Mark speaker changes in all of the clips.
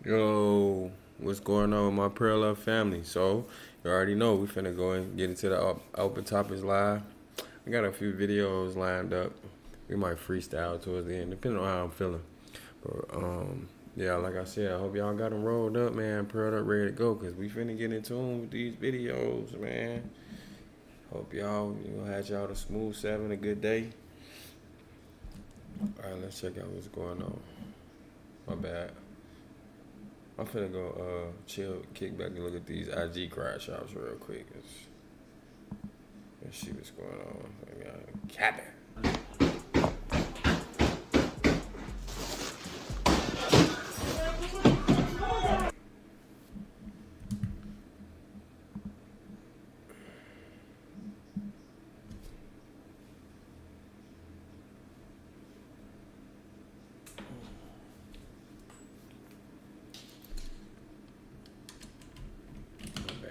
Speaker 1: Yo, what's going on with my parallel family? So, you already know we finna go and get into the Open Topics live. I got a few videos lined up. We might freestyle towards the end, depending on how I'm feeling. But, yeah, like I said, I hope y'all got them rolled up, man, pearled up, ready to go, because we finna get in tune with these videos, man. Hope y'all, had y'all a smooth 7, a good day. All right, let's check out what's going on. My bad. I'm finna go chill, kick back and look at these IG crash outs real quick. Let's see what's going on. Maybe I'm capping.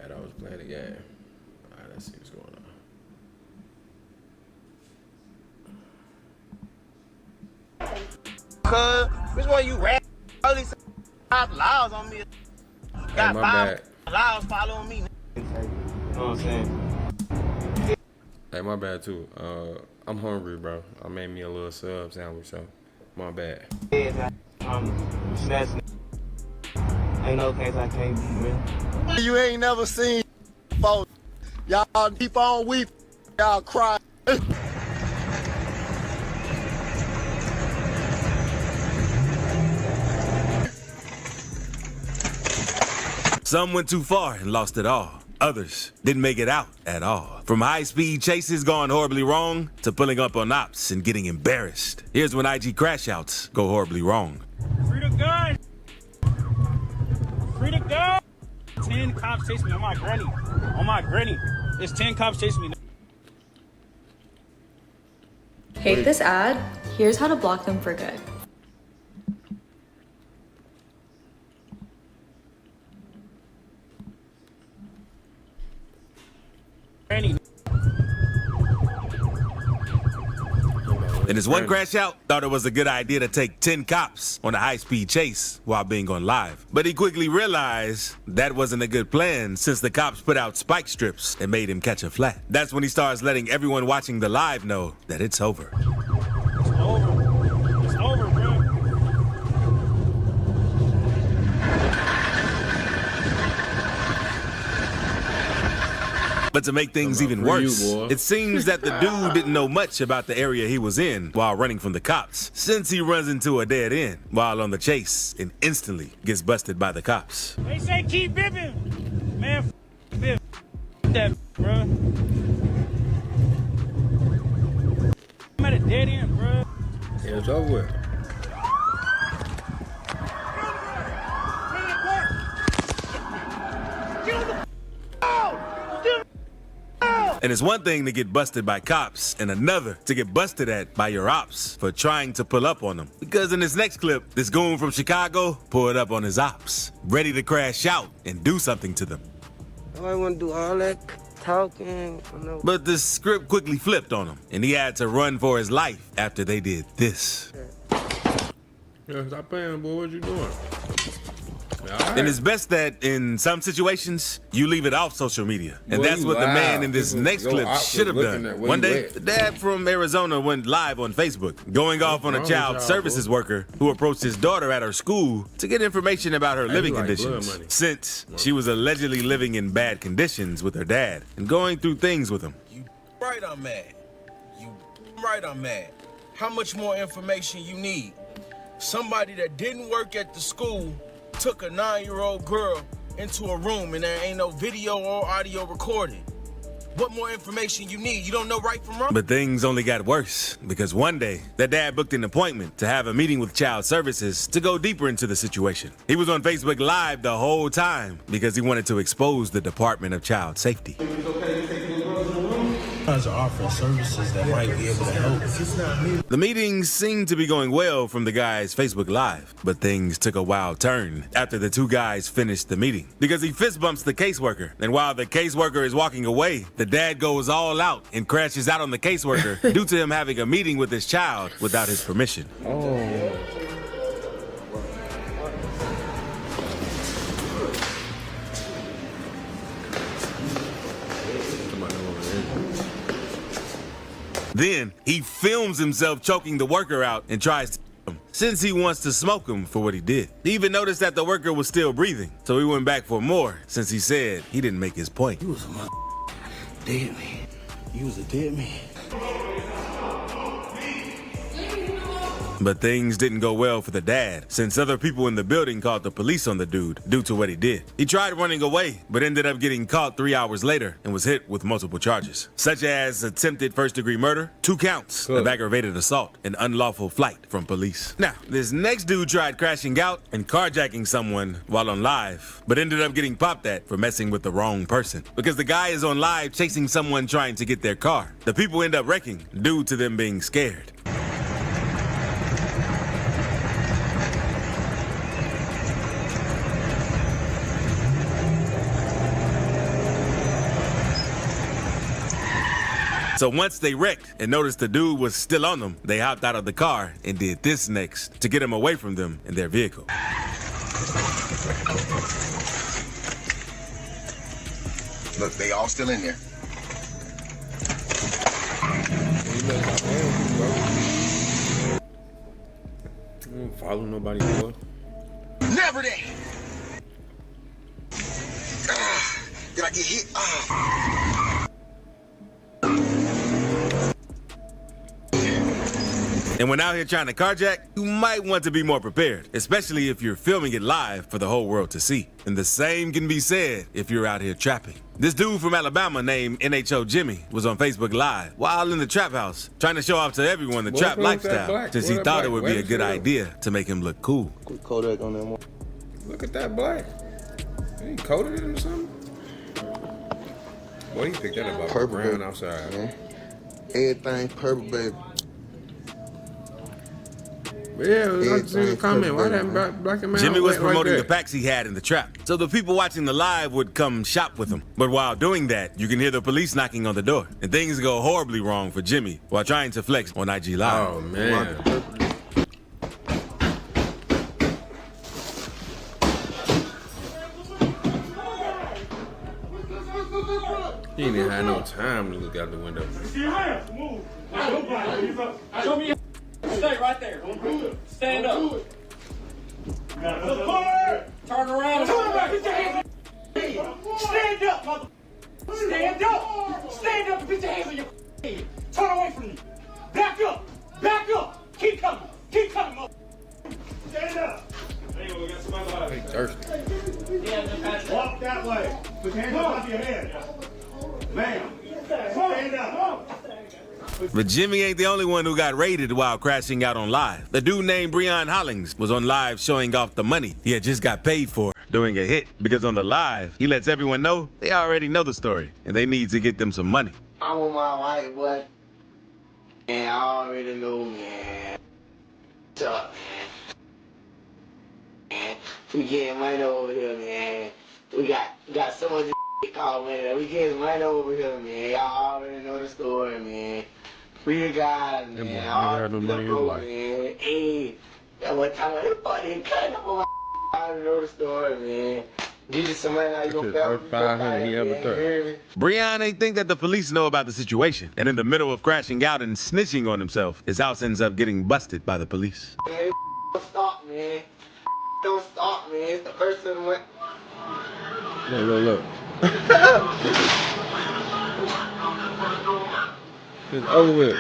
Speaker 1: I was playing the game. All right, let's see what's going on.
Speaker 2: Cuz, which one you rap? All these 5 lives on me. Got
Speaker 1: my
Speaker 2: 5
Speaker 1: bad.
Speaker 2: lives following me. You know what I'm saying?
Speaker 1: Hey, my bad too. I'm hungry, bro. I made me a little sub sandwich, so my bad.
Speaker 2: Smashing. Ain't no case I can't beat, man.
Speaker 3: You ain't never seen folks. Y'all keep on weeping. Y'all cry.
Speaker 4: Some went too far and lost it all. Others didn't make it out at all. From high-speed chases gone horribly wrong to pulling up on ops and getting embarrassed. Here's when IG crash outs go horribly wrong.
Speaker 5: Free the gun! Free the gun! 10 cops chasing me on my granny. On my granny. There's 10 cops chasing me.
Speaker 6: Hate this ad? Here's how to block them for good.
Speaker 5: Granny.
Speaker 4: And this one crash out thought it was a good idea to take 10 cops on a high-speed chase while being on live. But he quickly realized that wasn't a good plan since the cops put out spike strips and made him catch a flat. That's when he starts letting everyone watching the live know that it's over.
Speaker 5: It's over. It's over, bro.
Speaker 4: But to make things even worse, it seems that the dude didn't know much about the area he was in while running from the cops, since he runs into a dead end while on the chase and instantly gets busted by the cops.
Speaker 5: They say keep bipping. Man, bip. That, bro. I'm at a dead end, bro.
Speaker 1: Yeah, it's over with.
Speaker 4: And it's one thing to get busted by cops and another to get busted at by your ops for trying to pull up on them. Because in this next clip, this goon from Chicago pulled up on his ops, ready to crash out and do something to them.
Speaker 2: I want to do all that talking.
Speaker 4: But the script quickly flipped on him, and he had to run for his life after they did this.
Speaker 1: Yeah, stop playing, boy. What you doing? Right.
Speaker 4: And it's best that in some situations, you leave it off social media. And
Speaker 1: Boy,
Speaker 4: that's what the man in this next clip should have done. One day,
Speaker 1: at.
Speaker 4: the dad from Arizona went live on Facebook, going off on a child services worker who approached his daughter at her school to get information about her living conditions, since she was allegedly living in bad conditions with her dad and going through things with him.
Speaker 7: You right, I'm mad. You right, I'm mad. How much more information you need? Somebody that didn't work at the school took a 9-year-old girl into a room and there ain't no video or audio recorded. What more information you need? You don't know right from wrong?
Speaker 4: But things only got worse because one day, the dad booked an appointment to have a meeting with child services to go deeper into the situation. He was on Facebook Live the whole time because he wanted to expose the Department of Child Safety.
Speaker 8: Guys are offering services that might be able to help.
Speaker 4: The meetings seemed to be going well from the guy's Facebook Live, but things took a wild turn after the two guys finished the meeting because he fist bumps the caseworker, and while the caseworker is walking away, the dad goes all out and crashes out on the caseworker due to him having a meeting with his child without his permission.
Speaker 1: Oh.
Speaker 4: Then he films himself choking the worker out and tries to kill him, since he wants to smoke him for what he did. He even noticed that the worker was still breathing, so he went back for more, since he said he didn't make his point.
Speaker 8: You was a dead man. You was a dead man.
Speaker 4: But things didn't go well for the dad, since other people in the building called the police on the dude due to what he did. He tried running away, but ended up getting caught 3 hours later and was hit with multiple charges, such as attempted first-degree murder, 2 counts of aggravated assault, and unlawful flight from police. Now, this next dude tried crashing out and carjacking someone while on live, but ended up getting popped at for messing with the wrong person, because the guy is on live chasing someone trying to get their car. The people end up wrecking due to them being scared. So once they wrecked and noticed the dude was still on them, they hopped out of the car and did this next to get him away from them in their vehicle.
Speaker 3: Look, they all still in there.
Speaker 1: I don't follow nobody, boy.
Speaker 3: Never that. Did I get hit?
Speaker 4: And when out here trying to carjack, you might want to be more prepared, especially if you're filming it live for the whole world to see. And the same can be said if you're out here trapping. This dude from Alabama named NHO Jimmy was on Facebook Live while in the trap house, trying to show off to everyone the trap lifestyle, since he thought it would be a good idea to make him look cool.
Speaker 8: Quick Kodak on that one.
Speaker 1: Look at that black. He coated it or something? Boy, he picked that up off
Speaker 3: Purple,
Speaker 1: brown
Speaker 3: baby.
Speaker 1: outside.
Speaker 3: Yeah. Everything purple, baby.
Speaker 1: But yeah, it was like a comment. Why that black and man
Speaker 4: Jimmy was
Speaker 1: went like
Speaker 4: promoting the
Speaker 1: that?
Speaker 4: packs he had in the trap, so the people watching the live would come shop with him. But while doing that, you can hear the police knocking on the door, and things go horribly wrong for Jimmy while trying to flex on IG Live.
Speaker 1: Oh man. He ain't even had no time to look out the window.
Speaker 5: See your hands. Move. Show me your Stay right there. Stand up. Turn around. Stand up, mother. Stand up. Stand up and put your hands on your head. Turn away from me. Back up. Back up. Keep coming. Keep coming, mother. Stand up. Hey, we got somebody alive.
Speaker 1: He thirsty.
Speaker 5: Walk that way. Put your hands above your head. Ma'am. Stand up.
Speaker 4: But Jimmy ain't the only one who got raided while crashing out on live. The dude named Breon Hollings was on live showing off the money he had just got paid for doing a hit, because on the live, he lets everyone know they already know the story and they need to get them some money.
Speaker 2: I'm with my wife, boy. And I already know, man. What's up, man? We getting money over here, man. We got so much called, man. We getting money over here, man. Y'all already know the story, man. We got it, man.
Speaker 1: had no money in his life.
Speaker 2: Man. Hey, that one time I fucking cut up on my I already know the story, man. Get you some money, how you gonna
Speaker 1: First 500 he ever took.
Speaker 4: Breon ain't think that the police know about the situation, and in the middle of crashing out and snitching on himself, his house ends up getting busted by the police.
Speaker 2: Man, don't stop, man. Don't stop, man. It's the first one went.
Speaker 1: Look. It's over with.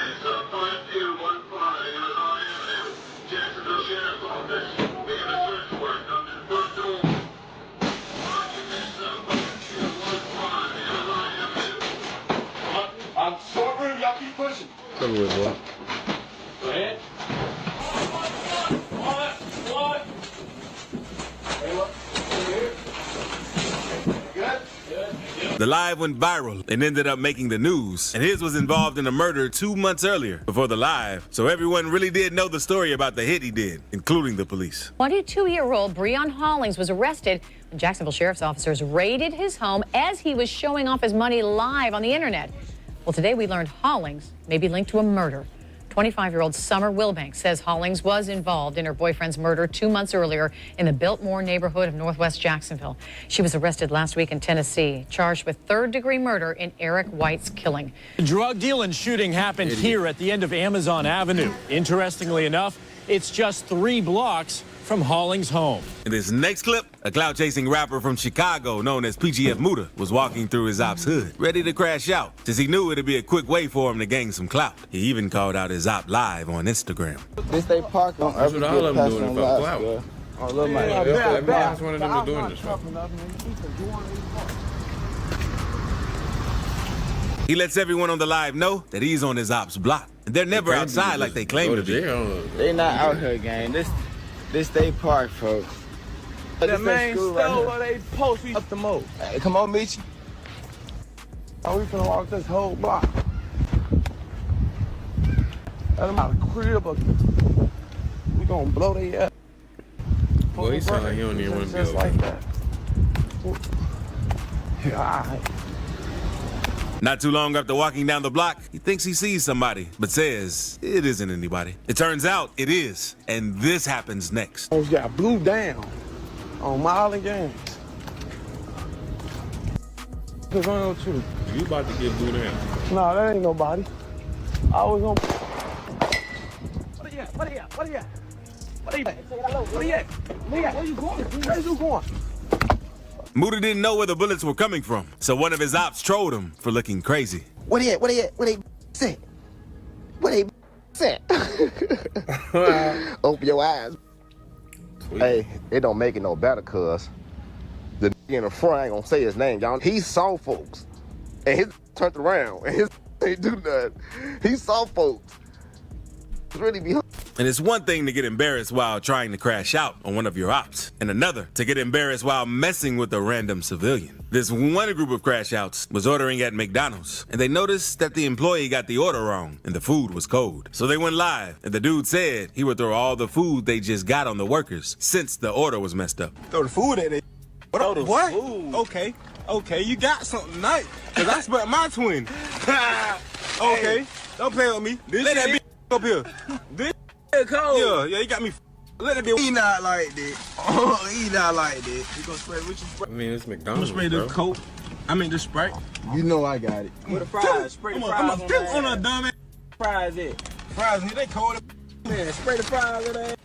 Speaker 5: I'm short room, y'all keep pushing.
Speaker 1: It's over with, boy.
Speaker 5: Go ahead. What? Hey, look. Good?
Speaker 4: The live went viral and ended up making the news, and his was involved in a murder 2 months earlier before the live, so everyone really did know the story about the hit he did, including the police.
Speaker 9: 22-year-old Breon Hollings was arrested when Jacksonville sheriff's officers raided his home as he was showing off his money live on the internet. Well, today we learned Hollings may be linked to a murder. 25-year-old Summer Wilbanks says Hollings was involved in her boyfriend's murder 2 months earlier in the Biltmore neighborhood of Northwest Jacksonville. She was arrested last week in Tennessee, charged with third-degree murder in Eric White's killing.
Speaker 10: The drug deal and shooting happened here at the end of Amazon Avenue. Interestingly enough, it's just 3 blocks from Hollings' home.
Speaker 4: In this next clip, a clout-chasing rapper from Chicago known as PGF Muda was walking through his ops hood, ready to crash out, since he knew it'd be a quick way for him to gain some clout. He even called out his op live on Instagram.
Speaker 3: This they park on
Speaker 1: That's what all of them doing about clout.
Speaker 3: Oh, look, man.
Speaker 1: Every last one of them is doing this.
Speaker 4: He lets everyone on the live know that he's on his ops block. And they're never outside like they claim to be.
Speaker 3: They not out here, gang. This they park, folks.
Speaker 7: The main store where they post up the most.
Speaker 3: Hey, come on, meet you.
Speaker 7: Oh, we finna walk this whole block. Let them out of crib. We gonna blow their ass.
Speaker 1: Well, he sound like he don't even want to be
Speaker 7: just
Speaker 1: over
Speaker 7: like
Speaker 1: there.
Speaker 7: that. Yeah, all right.
Speaker 4: Not too long after walking down the block, he thinks he sees somebody, but says it isn't anybody. It turns out it is, and this happens next.
Speaker 7: Almost got blew down on Marlon Games. What's going on with you?
Speaker 1: You about to get blew down.
Speaker 7: Nah, that ain't nobody. I was on. What are you at? What are you at? What are you at? What are you at? What are you at? Where you going? Where you going?
Speaker 4: Muda didn't know where the bullets were coming from, so one of his ops trolled him for looking crazy.
Speaker 3: What they at? What they at? What they say? What they say? Open your eyes.
Speaker 1: Sweet.
Speaker 3: Hey, it don't make it no better, cuz the nigga in the front, I ain't gonna say his name, y'all. He saw folks, and his turned around, and his ain't do nothing. He saw folks. Really be.
Speaker 4: And it's one thing to get embarrassed while trying to crash out on one of your ops, and another to get embarrassed while messing with a random civilian. This one group of crash outs was ordering at McDonald's, and they noticed that the employee got the order wrong and the food was cold. So they went live, and the dude said he would throw all the food they just got on the workers since the order was messed up.
Speaker 11: Throw the food at it. What? Okay, you got something tonight, cause I spent my twin. Okay, don't play with me. Let that bitch up here. This cold. Yeah, you got me. Let it be. He not like that. Oh, he not like that. You gonna spray with you?
Speaker 1: I mean, it's
Speaker 11: I'm
Speaker 1: McDonald's,
Speaker 11: gonna spray
Speaker 1: bro.
Speaker 11: this coat. I mean, this Sprite.
Speaker 3: You know I got it.
Speaker 11: With the fries. Spray the fries on a dumb ass.
Speaker 7: Fries it.
Speaker 11: Fries, they cold.
Speaker 7: Man, spray the fries in there.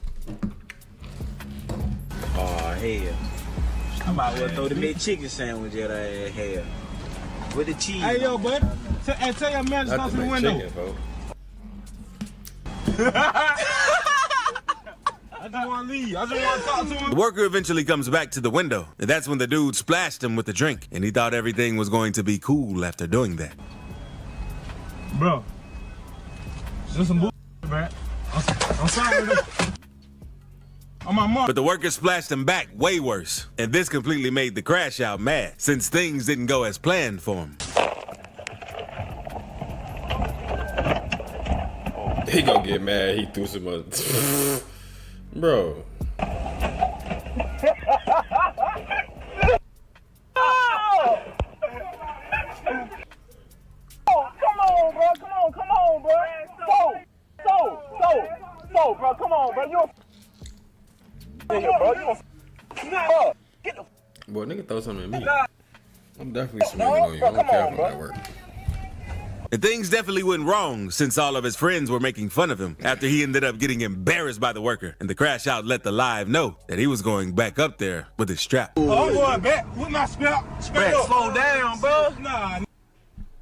Speaker 7: Oh, hell. I might as well throw the big chicken sandwich at her hell. With the cheese.
Speaker 11: Hey, yo, bud. Tell your man to
Speaker 1: Not
Speaker 11: stop
Speaker 1: to
Speaker 11: to the
Speaker 1: make
Speaker 11: window.
Speaker 1: chicken, folks.
Speaker 11: I just want to leave. I just want to talk to him.
Speaker 4: The worker eventually comes back to the window, and that's when the dude splashed him with the drink, and he thought everything was going to be cool after doing that.
Speaker 11: Bro, just some bullshit, man. I'm sorry. On my mom.
Speaker 4: But the worker splashed him back way worse, and this completely made the crash out mad, since things didn't go as planned for him.
Speaker 1: He gonna get mad. He threw some bro.
Speaker 5: Come on, bro. So, bro. Come on, bro. You
Speaker 1: Boy, nigga throw something at me. I'm definitely smoking on you. I don't care if I'm at work.
Speaker 4: And things definitely went wrong since all of his friends were making fun of him after he ended up getting embarrassed by the worker, and the crash out let the live know that he was going back up there with his strap.
Speaker 11: Oh, I'm going back with my strap. Straight up.
Speaker 7: Slow down, bro.
Speaker 11: Nah,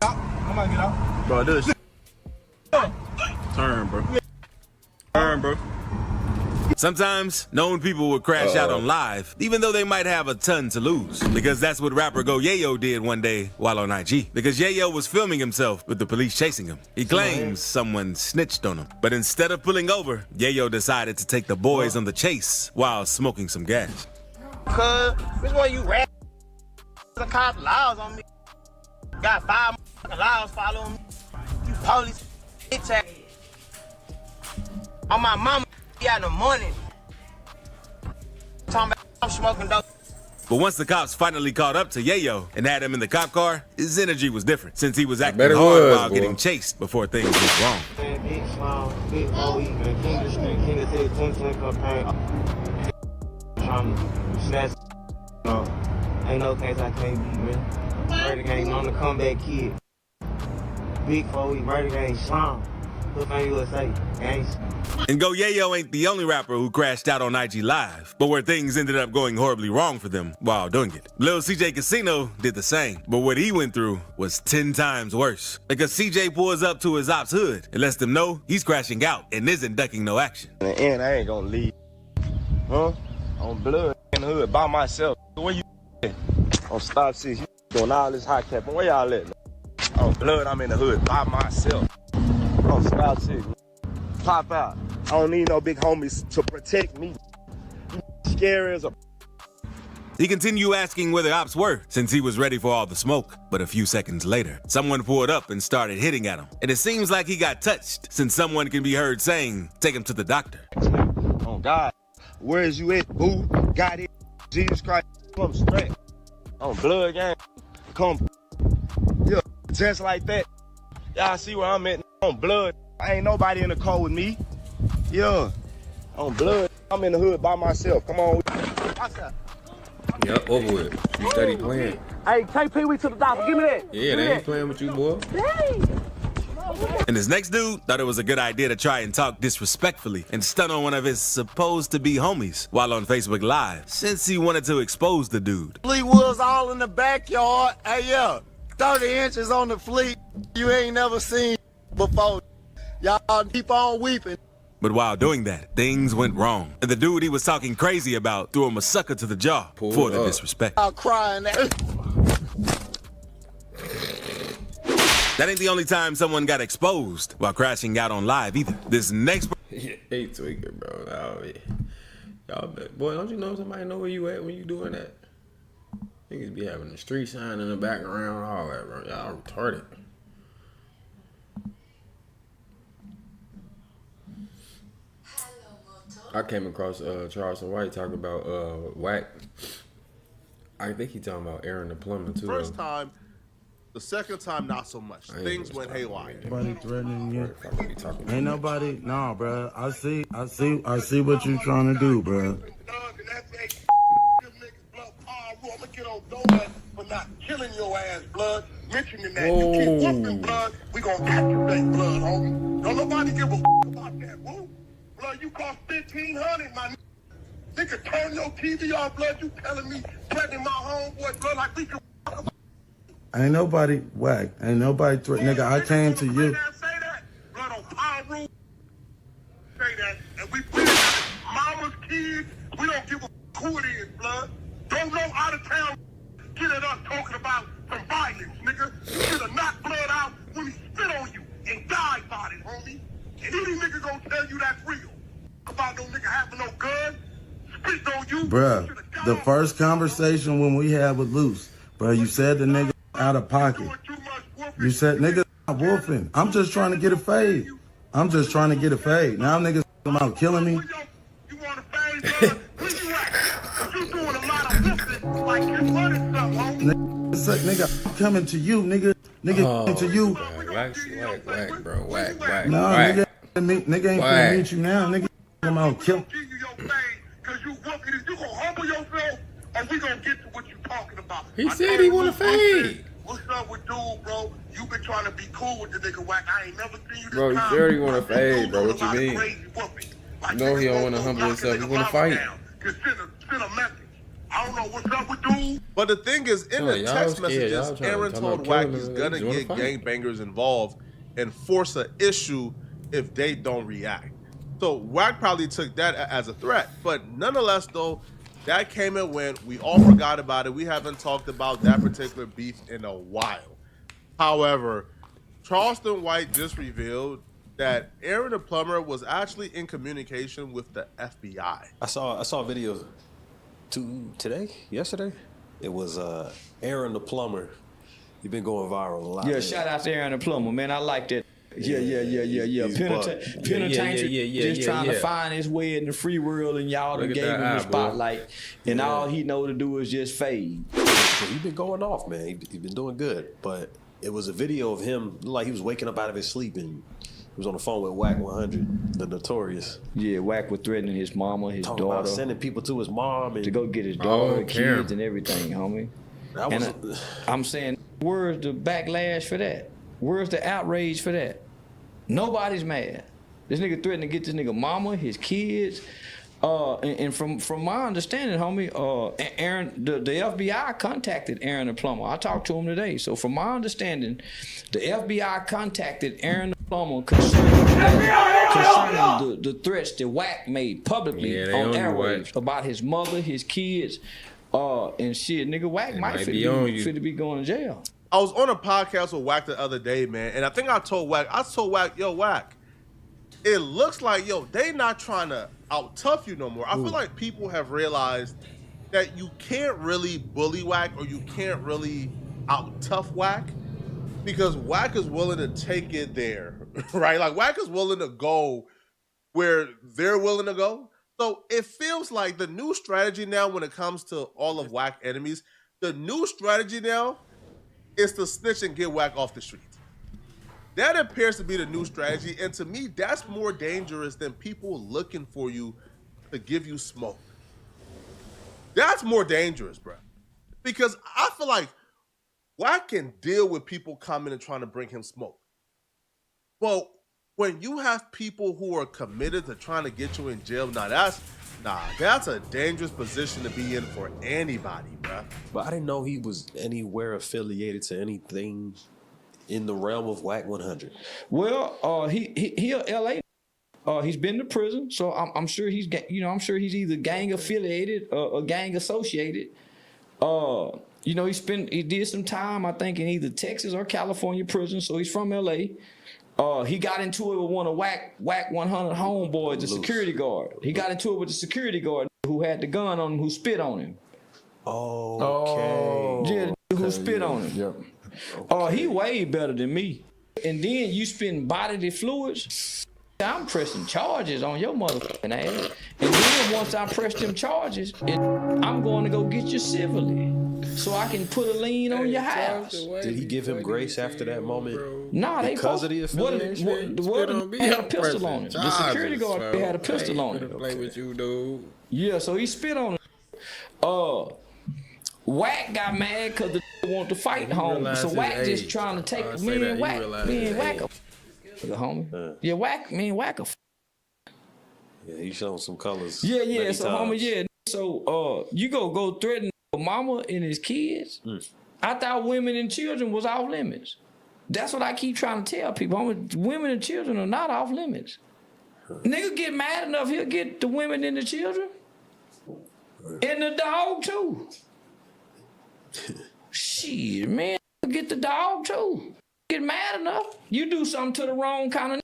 Speaker 11: I'm gonna get out.
Speaker 7: Bro, do this. Turn, bro. Turn, bro.
Speaker 4: Sometimes known people would crash out on live, even though they might have a ton to lose. Because that's what rapper Go Yayo did one day while on IG. Because Yayo was filming himself with the police chasing him. He claims someone snitched on him. But instead of pulling over, Yayo decided to take the boys on the chase while smoking some gas.
Speaker 2: Cuz, which one you rap? The cop laws on me. Got 5 laws following me. You police bitch ass. On my mama. Yeah, in the morning. Talking about I'm smoking dope.
Speaker 4: But once the cops finally caught up to Yayo and had him in the cop car, his energy was different since he was acting
Speaker 1: bet it
Speaker 4: hard
Speaker 1: was,
Speaker 4: while
Speaker 1: boy.
Speaker 4: getting chased before things went wrong.
Speaker 2: Man, big smile, big OE, man, King of the Street, King of the 10 campaign. Trying to snatch, ain't no things I can't beat, man. Murder gang on the comeback kid. Big 4E, murder gang, slime. Look on USA, gangsta.
Speaker 4: And Go Yayo ain't the only rapper who crashed out on IG Live, but where things ended up going horribly wrong for them while doing it. Lil CJ Casino did the same, but what he went through was 10 times worse. Because CJ pulls up to his ops hood and lets them know he's crashing out and isn't ducking no action.
Speaker 3: In the end, I ain't gonna leave. Huh? On blood in the hood by myself. Where you at? On Stop 6, you doing all this hot cap. Where y'all at? On blood, I'm in the hood by myself. On Stop 6. Pop out. I don't need no big homies to protect me. You scary as a...
Speaker 4: He continued asking where the ops were since he was ready for all the smoke. But a few seconds later, someone pulled up and started hitting at him. And it seems like he got touched since someone can be heard saying, "Take him to the doctor."
Speaker 3: Oh God, where is you at, boo? Got it. Jesus Christ, come straight. On blood gang, come. Yeah, just like that. Y'all see where I'm at on blood. I ain't nobody in the car with me. Yeah, on blood. I'm in the hood by myself. Come on.
Speaker 1: Yep, over with. You steady playing.
Speaker 3: Hey, take Pee Wee to the doctor. Give me that.
Speaker 1: Yeah, they ain't playing with you, boy.
Speaker 4: And this next dude thought it was a good idea to try and talk disrespectfully and stun on one of his supposed to be homies while on Facebook Live, since he wanted to expose the dude.
Speaker 12: Fleet wheels all in the backyard. Hey, yeah, 30 inches on the fleet. You ain't never seen before. Y'all keep on weeping.
Speaker 4: But while doing that, things went wrong. And the dude he was talking crazy about threw him a sucker to the jaw for the disrespect.
Speaker 12: Y'all crying.
Speaker 4: That ain't the only time someone got exposed while crashing out on live either. This next...
Speaker 1: Hey, tweaking, bro. Oh, yeah. Y'all bet. Boy, don't you know somebody know where you at when you doing that? Niggas be having the street sign in the background, all that, bro. Y'all retarded. I came across Charleston White talking about Wack. I think he talking about Aaron the plumber too.
Speaker 13: First time, the second time not so much. Things went haywire.
Speaker 8: Nobody threatening you. Ain't nobody. Nah, bro. I see what you trying to do, bro.
Speaker 12: For not killing your ass, blood. Mentioning that. You keep whooping, blood. We gonna activate blood, homie. Don't nobody give a about that, woo. Blood, you cost $1,500, my nigga. Turn your TV off, blood. You telling me threatening my homeboy, blood, like we can.
Speaker 8: Ain't nobody whack. Ain't nobody nigga, I came to you.
Speaker 12: Say that. Blood on power rule. Say that. And we put it mama's kids. We don't give a who it is, blood. Don't know out of town. Get at us talking about some violence, nigga. You should have knocked blood out when he spit on you and died about it, homie. And any nigga gonna tell you that's real. About no nigga having no gun, spit on you.
Speaker 8: Bruh, the first conversation when we had with Luce, bruh, you said the nigga out of pocket. You said nigga not wolfing. I'm just trying to get a fade. I'm just trying to get a fade. Now niggas about killing me.
Speaker 12: You want a fade, blood? Where you at? You doing a lot of wolfing like you running something, homie.
Speaker 8: Nigga, I'm coming to you, nigga. Coming to you.
Speaker 1: Whack, bro. Whack.
Speaker 8: No, nigga ain't gonna meet you now. Nigga, I'm out killing.
Speaker 12: Cause you whooping it. You gonna humble yourself, and we gonna get to what you talking about.
Speaker 1: He said he want to fade.
Speaker 12: What's up with dude, bro? You been trying to be cool with the nigga Wack. I ain't never seen you this
Speaker 1: Bro, you
Speaker 12: time.
Speaker 1: sure he want to fade, bro. What you mean? You know he don't want to humble himself. He want to fight.
Speaker 12: Send a message. I don't know what's up with dude.
Speaker 13: But the thing is, in the text messages, Aaron told Wack he's gonna get gangbangers involved and force an issue if they don't react. So Wack probably took that as a threat. But nonetheless, though, that came and went. We all forgot about it. We haven't talked about that particular beef in a while. However, Charleston White just revealed that Aaron the plumber was actually in communication with the FBI.
Speaker 14: I saw a video yesterday. It was Aaron the plumber. He's been going viral a lot.
Speaker 15: Yeah, shout out to Aaron the plumber, man. I like that. Yeah. Penitentiary just trying to find his way in the free world, and y'all done gave him the spotlight, and all he know to do is just fade.
Speaker 14: He's been going off, man. He's been doing good, but it was a video of him like he was waking up out of his sleep, and he was on the phone with Wack 100, the Notorious.
Speaker 15: Yeah, Wack was threatening his mama, his
Speaker 14: Talking
Speaker 15: daughter,
Speaker 14: about sending people to his mom and
Speaker 15: to go get his daughter, kids, and everything, homie. I'm saying, where's the backlash for that? Where's the outrage for that? Nobody's mad. This nigga threatened to get this nigga mama, his kids, and from my understanding, homie, Aaron, the FBI contacted Aaron the plumber. I talked to him today. So from my understanding, the FBI contacted Aaron the plumber concerning the threats that Wack made publicly on airwaves about his mother, his kids, and shit. Nigga, Wack might fit to be going to jail.
Speaker 13: I was on a podcast with Wack the other day, man, and I think I told Wack, yo, Wack, it looks like, they not trying to out-tough you no more. I feel like people have realized that you can't really bully Wack or you can't really out-tough Wack because Wack is willing to take it there, right? Like, Wack is willing to go where they're willing to go. So it feels like the new strategy now when it comes to all of Wack enemies, the new strategy now is to snitch and get Wack off the streets. That appears to be the new strategy, and to me, that's more dangerous than people looking for you to give you smoke. That's more dangerous, bro. Because I feel like Wack can deal with people coming and trying to bring him smoke. Well, when you have people who are committed to trying to get you in jail, that's a dangerous position to be in for anybody, bro.
Speaker 14: But I didn't know he was anywhere affiliated to anything in the realm of Wack 100.
Speaker 15: Well, he LA. He's been to prison, so I'm sure he's either gang affiliated or gang associated. He did some time, I think, in either Texas or California prison, so he's from LA. He got into it with one of Wack 100 homeboys, the security guard. He got into it with the security guard who had the gun on him, who spit on him.
Speaker 14: Okay.
Speaker 15: Yeah, who spit on him.
Speaker 14: Yep.
Speaker 15: He way better than me. And then you spitting bodily fluids. I'm pressing charges on your motherfucking ass. And then once I press them charges, I'm going to go get you civilly, so I can put a lien on your house.
Speaker 14: Did he give him grace after that moment?
Speaker 15: Nah,
Speaker 14: because of the affiliation.
Speaker 15: The warden had a pistol on him. The security guard had a pistol on him.
Speaker 1: Play with you, dude.
Speaker 15: Yeah, so he spit on him. Wack got mad because the wanted to fight home. So Wack just trying to take me and Wack homie. Yeah, Wack
Speaker 14: Yeah, he showing some colors.
Speaker 15: Yeah. So homie, yeah. So you go threaten mama and his kids. I thought women and children was off limits. That's what I keep trying to tell people. Homie, women and children are not off limits. Nigga get mad enough, he'll get the women and the children. And the dog too. Shit, man, get the dog too. Get mad enough, you do something to the wrong kind of.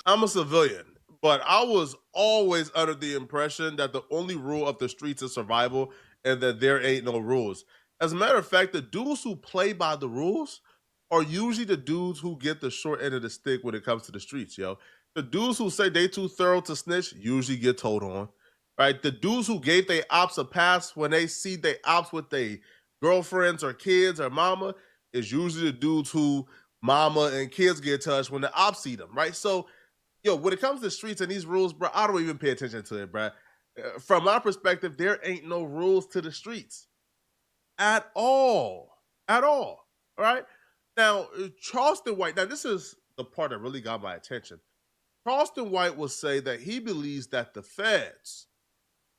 Speaker 13: I'm a civilian, but I was always under the impression that the only rule of the streets is survival and that there ain't no rules. As a matter of fact, the dudes who play by the rules are usually the dudes who get the short end of the stick when it comes to the streets, yo. The dudes who say they too thorough to snitch usually get told on, right? The dudes who gave their ops a pass when they see their ops with their girlfriends or kids or mama is usually the dudes who mama and kids get touched when the ops see them, right? So, when it comes to streets and these rules, bro, I don't even pay attention to it, bro. From my perspective, there ain't no rules to the streets at all, all right? Now, Charleston White, now this is the part that really got my attention. Charleston White will say that he believes that the feds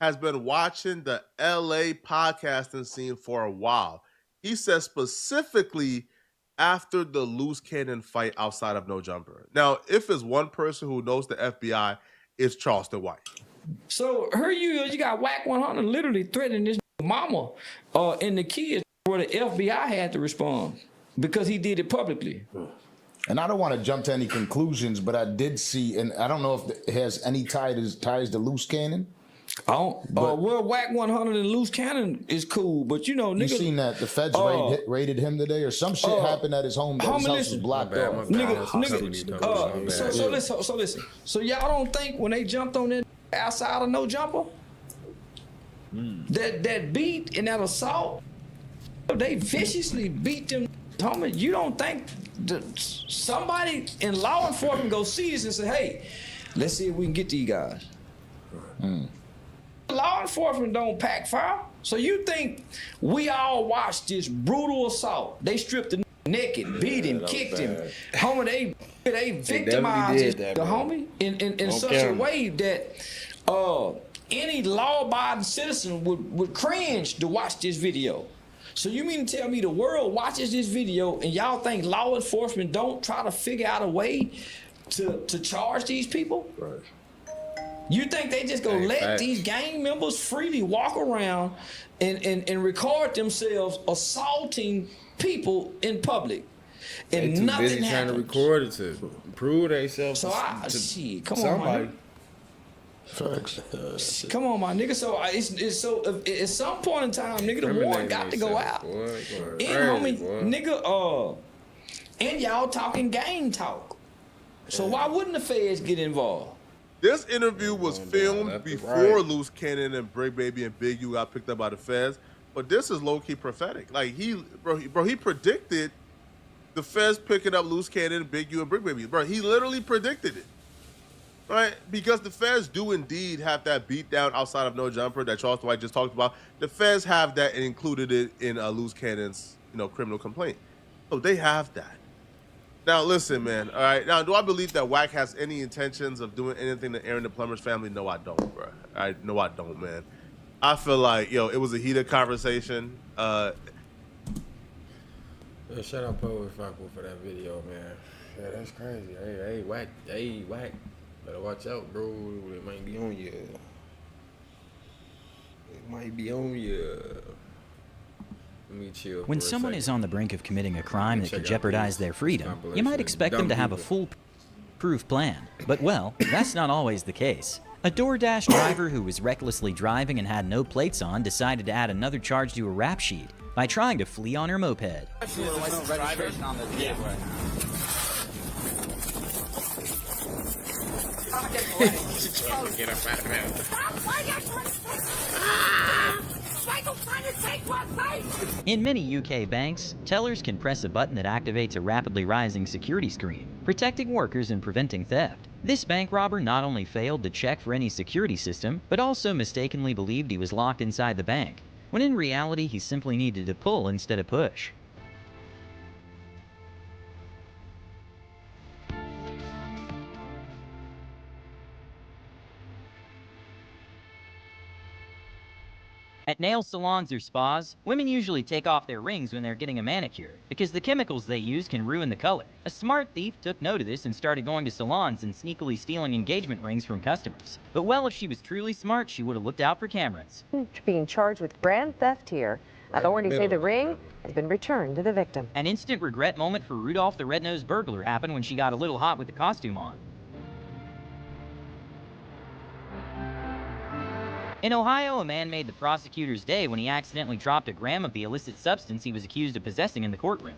Speaker 13: has been watching the LA podcasting scene for a while. He says specifically after the loose cannon fight outside of No Jumper. Now, if it's one person who knows the FBI, it's Charleston White.
Speaker 15: So you got Wack 100 literally threatening this mama and the kids where the FBI had to respond because he did it publicly.
Speaker 16: And I don't want to jump to any conclusions, but I did see, and I don't know if it has any ties to loose cannon.
Speaker 15: I don't. Well, Whack 100 and Loose Cannon is cool, but you know, nigga.
Speaker 16: You seen that the feds raided him today, or some shit happened at his home? That his house was blocked off.
Speaker 15: So listen. So y'all don't think when they jumped on that outside of No Jumper, that beat and that assault, they viciously beat them, homie. You don't think somebody in law enforcement go see this and say, hey, let's see if we can get these guys. Law enforcement don't pack fire. So you think we all watched this brutal assault? They stripped the naked, beat him, kicked him. Homie, they victimized the homie in such a way that any law-abiding citizen would cringe to watch this video. So you mean to tell me the world watches this video and y'all think law enforcement don't try to figure out a way to charge these people?
Speaker 16: Right.
Speaker 15: You think they just gonna let these gang members freely walk around and record themselves assaulting people in public, and
Speaker 1: they too
Speaker 15: nothing
Speaker 1: busy
Speaker 15: happens?
Speaker 1: trying to record it to prove themselves.
Speaker 15: So come on, man. Come on, my nigga. So it's so at some point in time, nigga, the warrant got to go out. And homie, nigga, and y'all talking gang talk. So why wouldn't the feds get involved?
Speaker 13: This interview was filmed before Loose Cannon and Brick Baby and Big U got picked up by the feds, but this is low key prophetic. Like he predicted the feds picking up Loose Cannon, Big U, and Brick Baby. Bro, he literally predicted it, right? Because the feds do indeed have that beat down outside of No Jumper that Charles Dwight just talked about. The feds have that and included it in Loose Cannon's criminal complaint, so they have that. Now, listen, man, all right? Now, do I believe that Wack has any intentions of doing anything to Aaron the Plumber's family? No, I don't, bro. No, I don't, man. I feel like, it was a heated conversation.
Speaker 1: Shout out Poe Fackle for that video, man. Yeah, that's crazy. Hey, Wack. Better watch out, bro. It might be on you. Let me chill.
Speaker 17: When someone is on the brink of committing a crime that could jeopardize their freedom, you might expect them to have a foolproof plan. But, well, that's not always the case. A DoorDash driver who was recklessly driving and had no plates on decided to add another charge to her rap sheet by trying to flee on her moped. In many UK banks, tellers can press a button that activates a rapidly rising security screen, protecting workers and preventing theft. This bank robber not only failed to check for any security system, but also mistakenly believed he was locked inside the bank, when in reality he simply needed to pull instead of push. At nail salons or spas, women usually take off their rings when they're getting a manicure, because the chemicals they use can ruin the color. A smart thief took note of this and started going to salons and sneakily stealing engagement rings from customers. But well, if she was truly smart, she would have looked out for cameras.
Speaker 18: Being charged with grand theft here. Authorities say the ring has been returned to the victim.
Speaker 17: An instant regret moment for Rudolph the Red-Nosed Burglar happened when she got a little hot with the costume on. In Ohio, a man made the prosecutor's day when he accidentally dropped a gram of the illicit substance he was accused of possessing in the courtroom.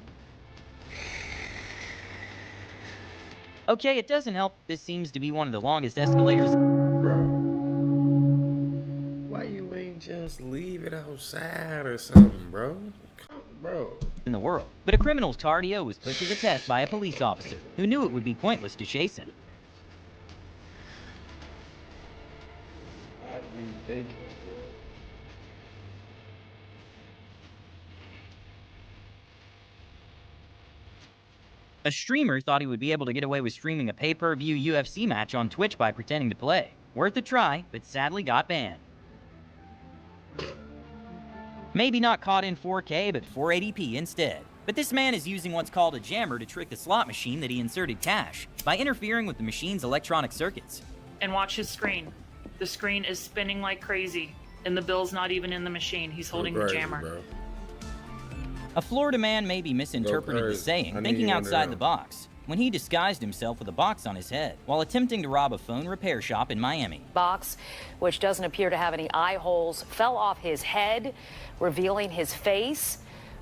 Speaker 17: Okay, it doesn't help this seems to be one of the longest escalators.
Speaker 1: Why you ain't just leave it outside or something, bro?
Speaker 17: In the world. But a criminal's cardio was put to the test by a police officer who knew it would be pointless to chase him. A streamer thought he would be able to get away with streaming a pay-per-view UFC match on Twitch by pretending to play. Worth a try, but sadly got banned. Maybe not caught in 4K, but 480p instead. But this man is using what's called a jammer to trick the slot machine that he inserted cash by interfering with the machine's electronic circuits.
Speaker 19: And watch his screen. The screen is spinning like crazy, and the bill's not even in the machine. He's holding the jammer.
Speaker 17: A Florida man may be misinterpreted the saying, thinking outside the box. when he disguised himself with a box on his head while attempting to rob a phone repair shop in Miami.
Speaker 9: Box, which doesn't appear to have any eye holes, fell off his head, revealing his face.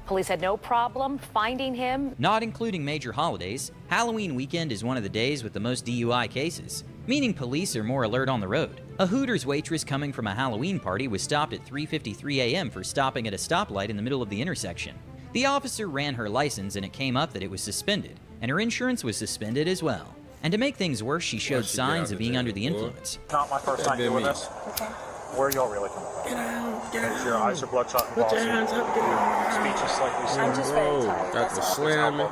Speaker 9: Police had no problem finding him.
Speaker 17: Not including major holidays, Halloween weekend is one of the days with the most DUI cases, meaning police are more alert on the road. A Hooters waitress coming from a Halloween party was stopped at 3:53 a.m. for stopping at a stoplight in the middle of the intersection. The officer ran her license and it came up that it was suspended, and her insurance was suspended as well. And to make things worse, she showed signs of being under the influence.
Speaker 10: Not my first time doing this.
Speaker 9: Okay.
Speaker 10: Where are y'all really from?
Speaker 1: Get down, get down.
Speaker 10: Your eyes are bloodshot and
Speaker 1: Put your
Speaker 10: palsy.
Speaker 1: hands up, get down.
Speaker 10: Speech is slightly
Speaker 9: I'm just very tired.
Speaker 1: Got the slamming.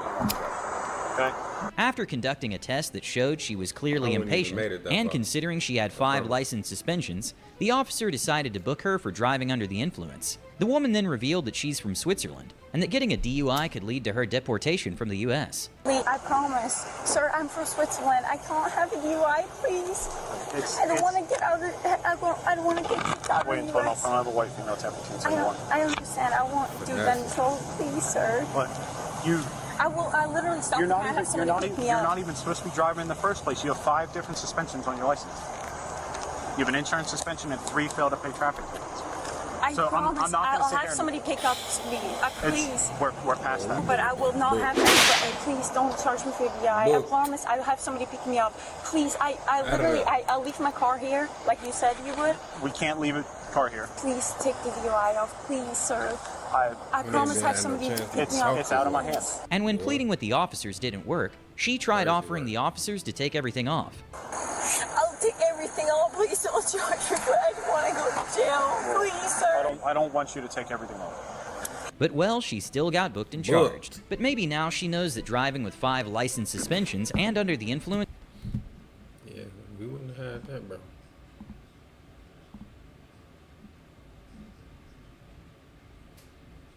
Speaker 10: Okay.
Speaker 17: After conducting a test that showed she was clearly
Speaker 1: I wouldn't even
Speaker 17: impatient,
Speaker 1: made it that
Speaker 17: and
Speaker 1: far.
Speaker 17: considering she had 5 license suspensions, the officer decided to book her for driving under the influence. The woman then revealed that she's from Switzerland, and that getting a DUI could lead to her deportation from the U.S.
Speaker 20: I promise. Sir, I'm from Switzerland. I can't have a DUI, please. I don't want to get out of I don't want to get kicked out of the U.S.
Speaker 10: Another white female temp 1071.
Speaker 20: I understand. I won't do gun control, please, sir.
Speaker 10: But you...
Speaker 20: I literally stop and have somebody pick me up.
Speaker 10: You're not even supposed to be driving in the first place. You have 5 different suspensions on your license. You have an insurance suspension and 3 fail to pay traffic tickets.
Speaker 20: I
Speaker 10: So
Speaker 20: promise I'll have
Speaker 10: there
Speaker 20: somebody pick up me. Please.
Speaker 10: We're past that.
Speaker 20: But I will not have anybody. Please don't charge me for DUI. I promise I'll have somebody pick me up. Please, I'll leave my car here, like you said you would.
Speaker 10: We can't leave a car here.
Speaker 20: Please take the DUI off, please, sir. I promise have somebody pick me up.
Speaker 10: It's out of my hands.
Speaker 17: And when pleading with the officers didn't work, she tried offering the officers to take everything off.
Speaker 20: I'll take everything off. Please don't charge me, but I don't want to go to jail. Please, sir.
Speaker 10: I don't want you to take everything off.
Speaker 17: But well, she still got booked and charged. But maybe now she knows that driving with 5 license suspensions and under the influence...
Speaker 1: Yeah, we wouldn't have had that, bro.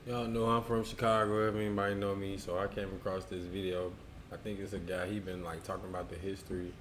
Speaker 1: Y'all know I'm from Chicago, if anybody know me, so I came across this video. I think it's a guy, he been like talking about the history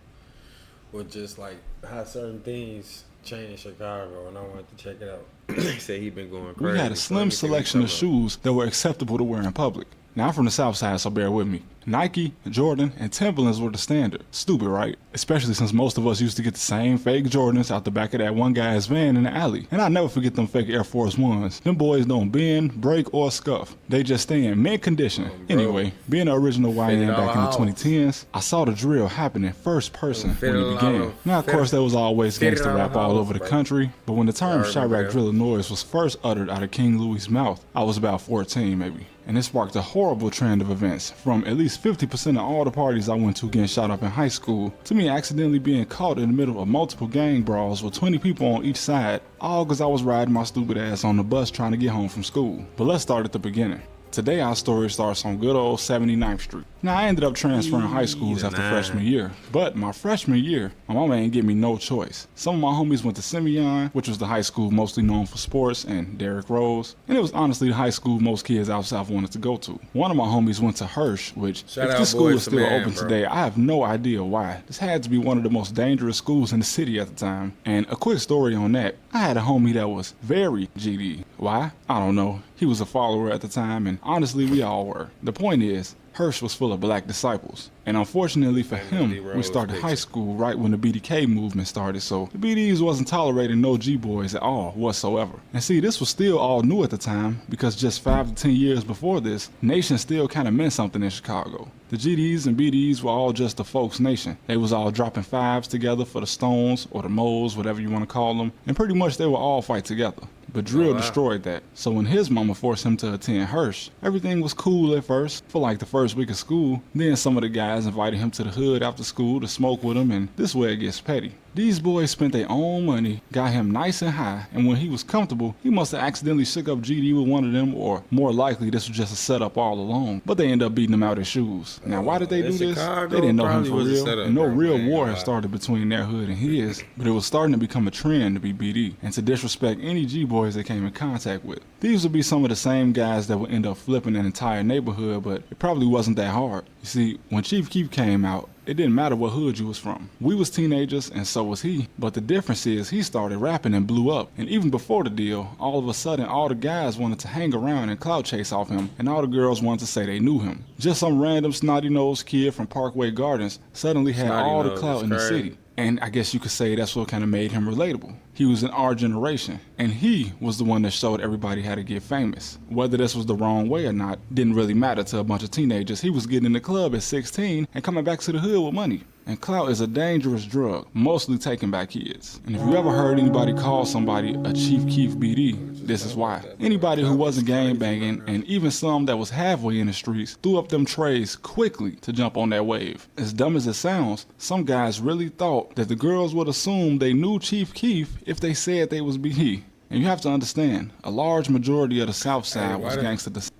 Speaker 1: with just like how certain things changed Chicago, and I wanted to check it out. He said he been going crazy.
Speaker 21: We had a slim selection of shoes that were acceptable to wear in public. Now I'm from the South Side, so bear with me. Nike, Jordan, and Timberlands were the standard. Stupid, right? Especially since most of us used to get the same fake Jordans out the back of that one guy's van in the alley. And I'll never forget them fake Air Force Ones. Them boys don't bend, break, or scuff. They just stay in mint condition. Anyway, being an original YN back in the 2010s, I saw the drill happening first person when it began. Now, of course, there was always gangster rap all over the country, but when the term Chirac Drill Illinois was first uttered out of King Louis' mouth, I was about 14 maybe. And it sparked a horrible trend of events, from at least 50% of all the parties I went to getting shot up in high school, to me accidentally being caught in the middle of multiple gang brawls with 20 people on each side, all because I was riding my stupid ass on the bus trying to get home from school. But let's start at the beginning. Today our story starts on good old 79th Street. Now I ended up transferring high schools after freshman year, but my freshman year, my mama ain't give me no choice. Some of my homies went to Simeon, which was the high school mostly known for sports, and Derrick Rose, and it was honestly the high school most kids out south wanted to go to. One of my homies went to Hirsch, which, if this school is still open today, I have no idea why. This had to be one of the most dangerous schools in the city at the time. And a quick story on that, I had a homie that was very GD. Why? I don't know. He was a follower at the time, and honestly, we all were. The point is, Hirsch was full of black disciples. And unfortunately for him, we started high school right when the BDK movement started, so the BDs wasn't tolerating no G-boys at all whatsoever. And see, this was still all new at the time, because just 5 to 10 years before this, nation still kind of meant something in Chicago. The GDs and BDs were all just the folks' nation. They was all dropping 5s together for the Stones, or the Moles, whatever you want to call them, and pretty much they would all fight together. But Drill destroyed that. So when his mama forced him to attend Hirsch, everything was cool at first, for like the first week of school. Then some of the guys invited him to the hood after school to smoke with him, and this way it gets petty. These boys spent their own money, got him nice and high, and when he was comfortable, he must have accidentally shook up GD with one of them, or more likely this was just a setup all along. But they ended up beating him out his shoes. Now why did they do this? They didn't know him for real, and no real war had started between their hood and his, but it was starting to become a trend to be BD, and to disrespect any G-boys they came in contact with. These would be some of the same guys that would end up flipping an entire neighborhood, but it probably wasn't that hard. You see, when Chief Keef came out, It didn't matter what hood you was from. We was teenagers and so was he, but the difference is he started rapping and blew up. And even before the deal, all of a sudden all the guys wanted to hang around and clout chase off him, and all the girls wanted to say they knew him. Just some random snotty-nosed kid from Parkway Gardens suddenly had all the clout in the city. And I guess you could say that's what kind of made him relatable. He was in our generation, and he was the one that showed everybody how to get famous. Whether this was the wrong way or not didn't really matter to a bunch of teenagers. He was getting in the club at 16 and coming back to the hood with money. And clout is a dangerous drug, mostly taken by kids. And if you ever heard anybody call somebody a Chief Keef BD, this is why. Anybody who wasn't gangbanging, and even some that was halfway in the streets, threw up them trays quickly to jump on that wave. As dumb as it sounds, some guys really thought that the girls would assume they knew Chief Keef if they said they was BD. And you have to understand, a large majority of the South Side was gangsta.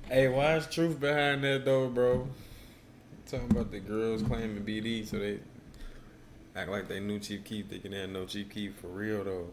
Speaker 1: Hey, why is truth behind that though, bro? Talking about the girls claiming BD, so they act like they knew Chief Keef, thinking they had no Chief Keef for real though.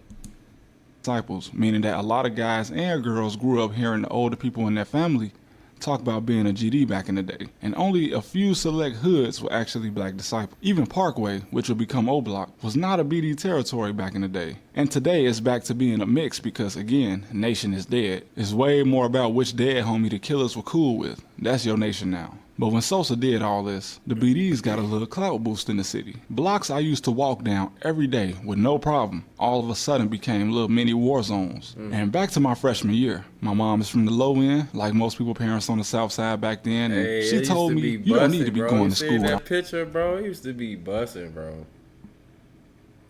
Speaker 21: Disciples, meaning that a lot of guys and girls grew up hearing the older people in their family talk about being a GD back in the day, and only a few select hoods were actually black disciples. Even Parkway, which would become O Block, was not a BD territory back in the day. And today it's back to being a mix because, again, nation is dead. It's way more about which dead homie the killers were cool with. That's your nation now. But when Sosa did all this, the BDs got a little clout boost in the city. Blocks I used to walk down every day with no problem all of a sudden became little mini war zones. And back to my freshman year, my mom is from the low end, like most people parents on the South Side back then, and she told me, you don't need to be going to school.
Speaker 1: That picture, bro, it used to be busting, bro.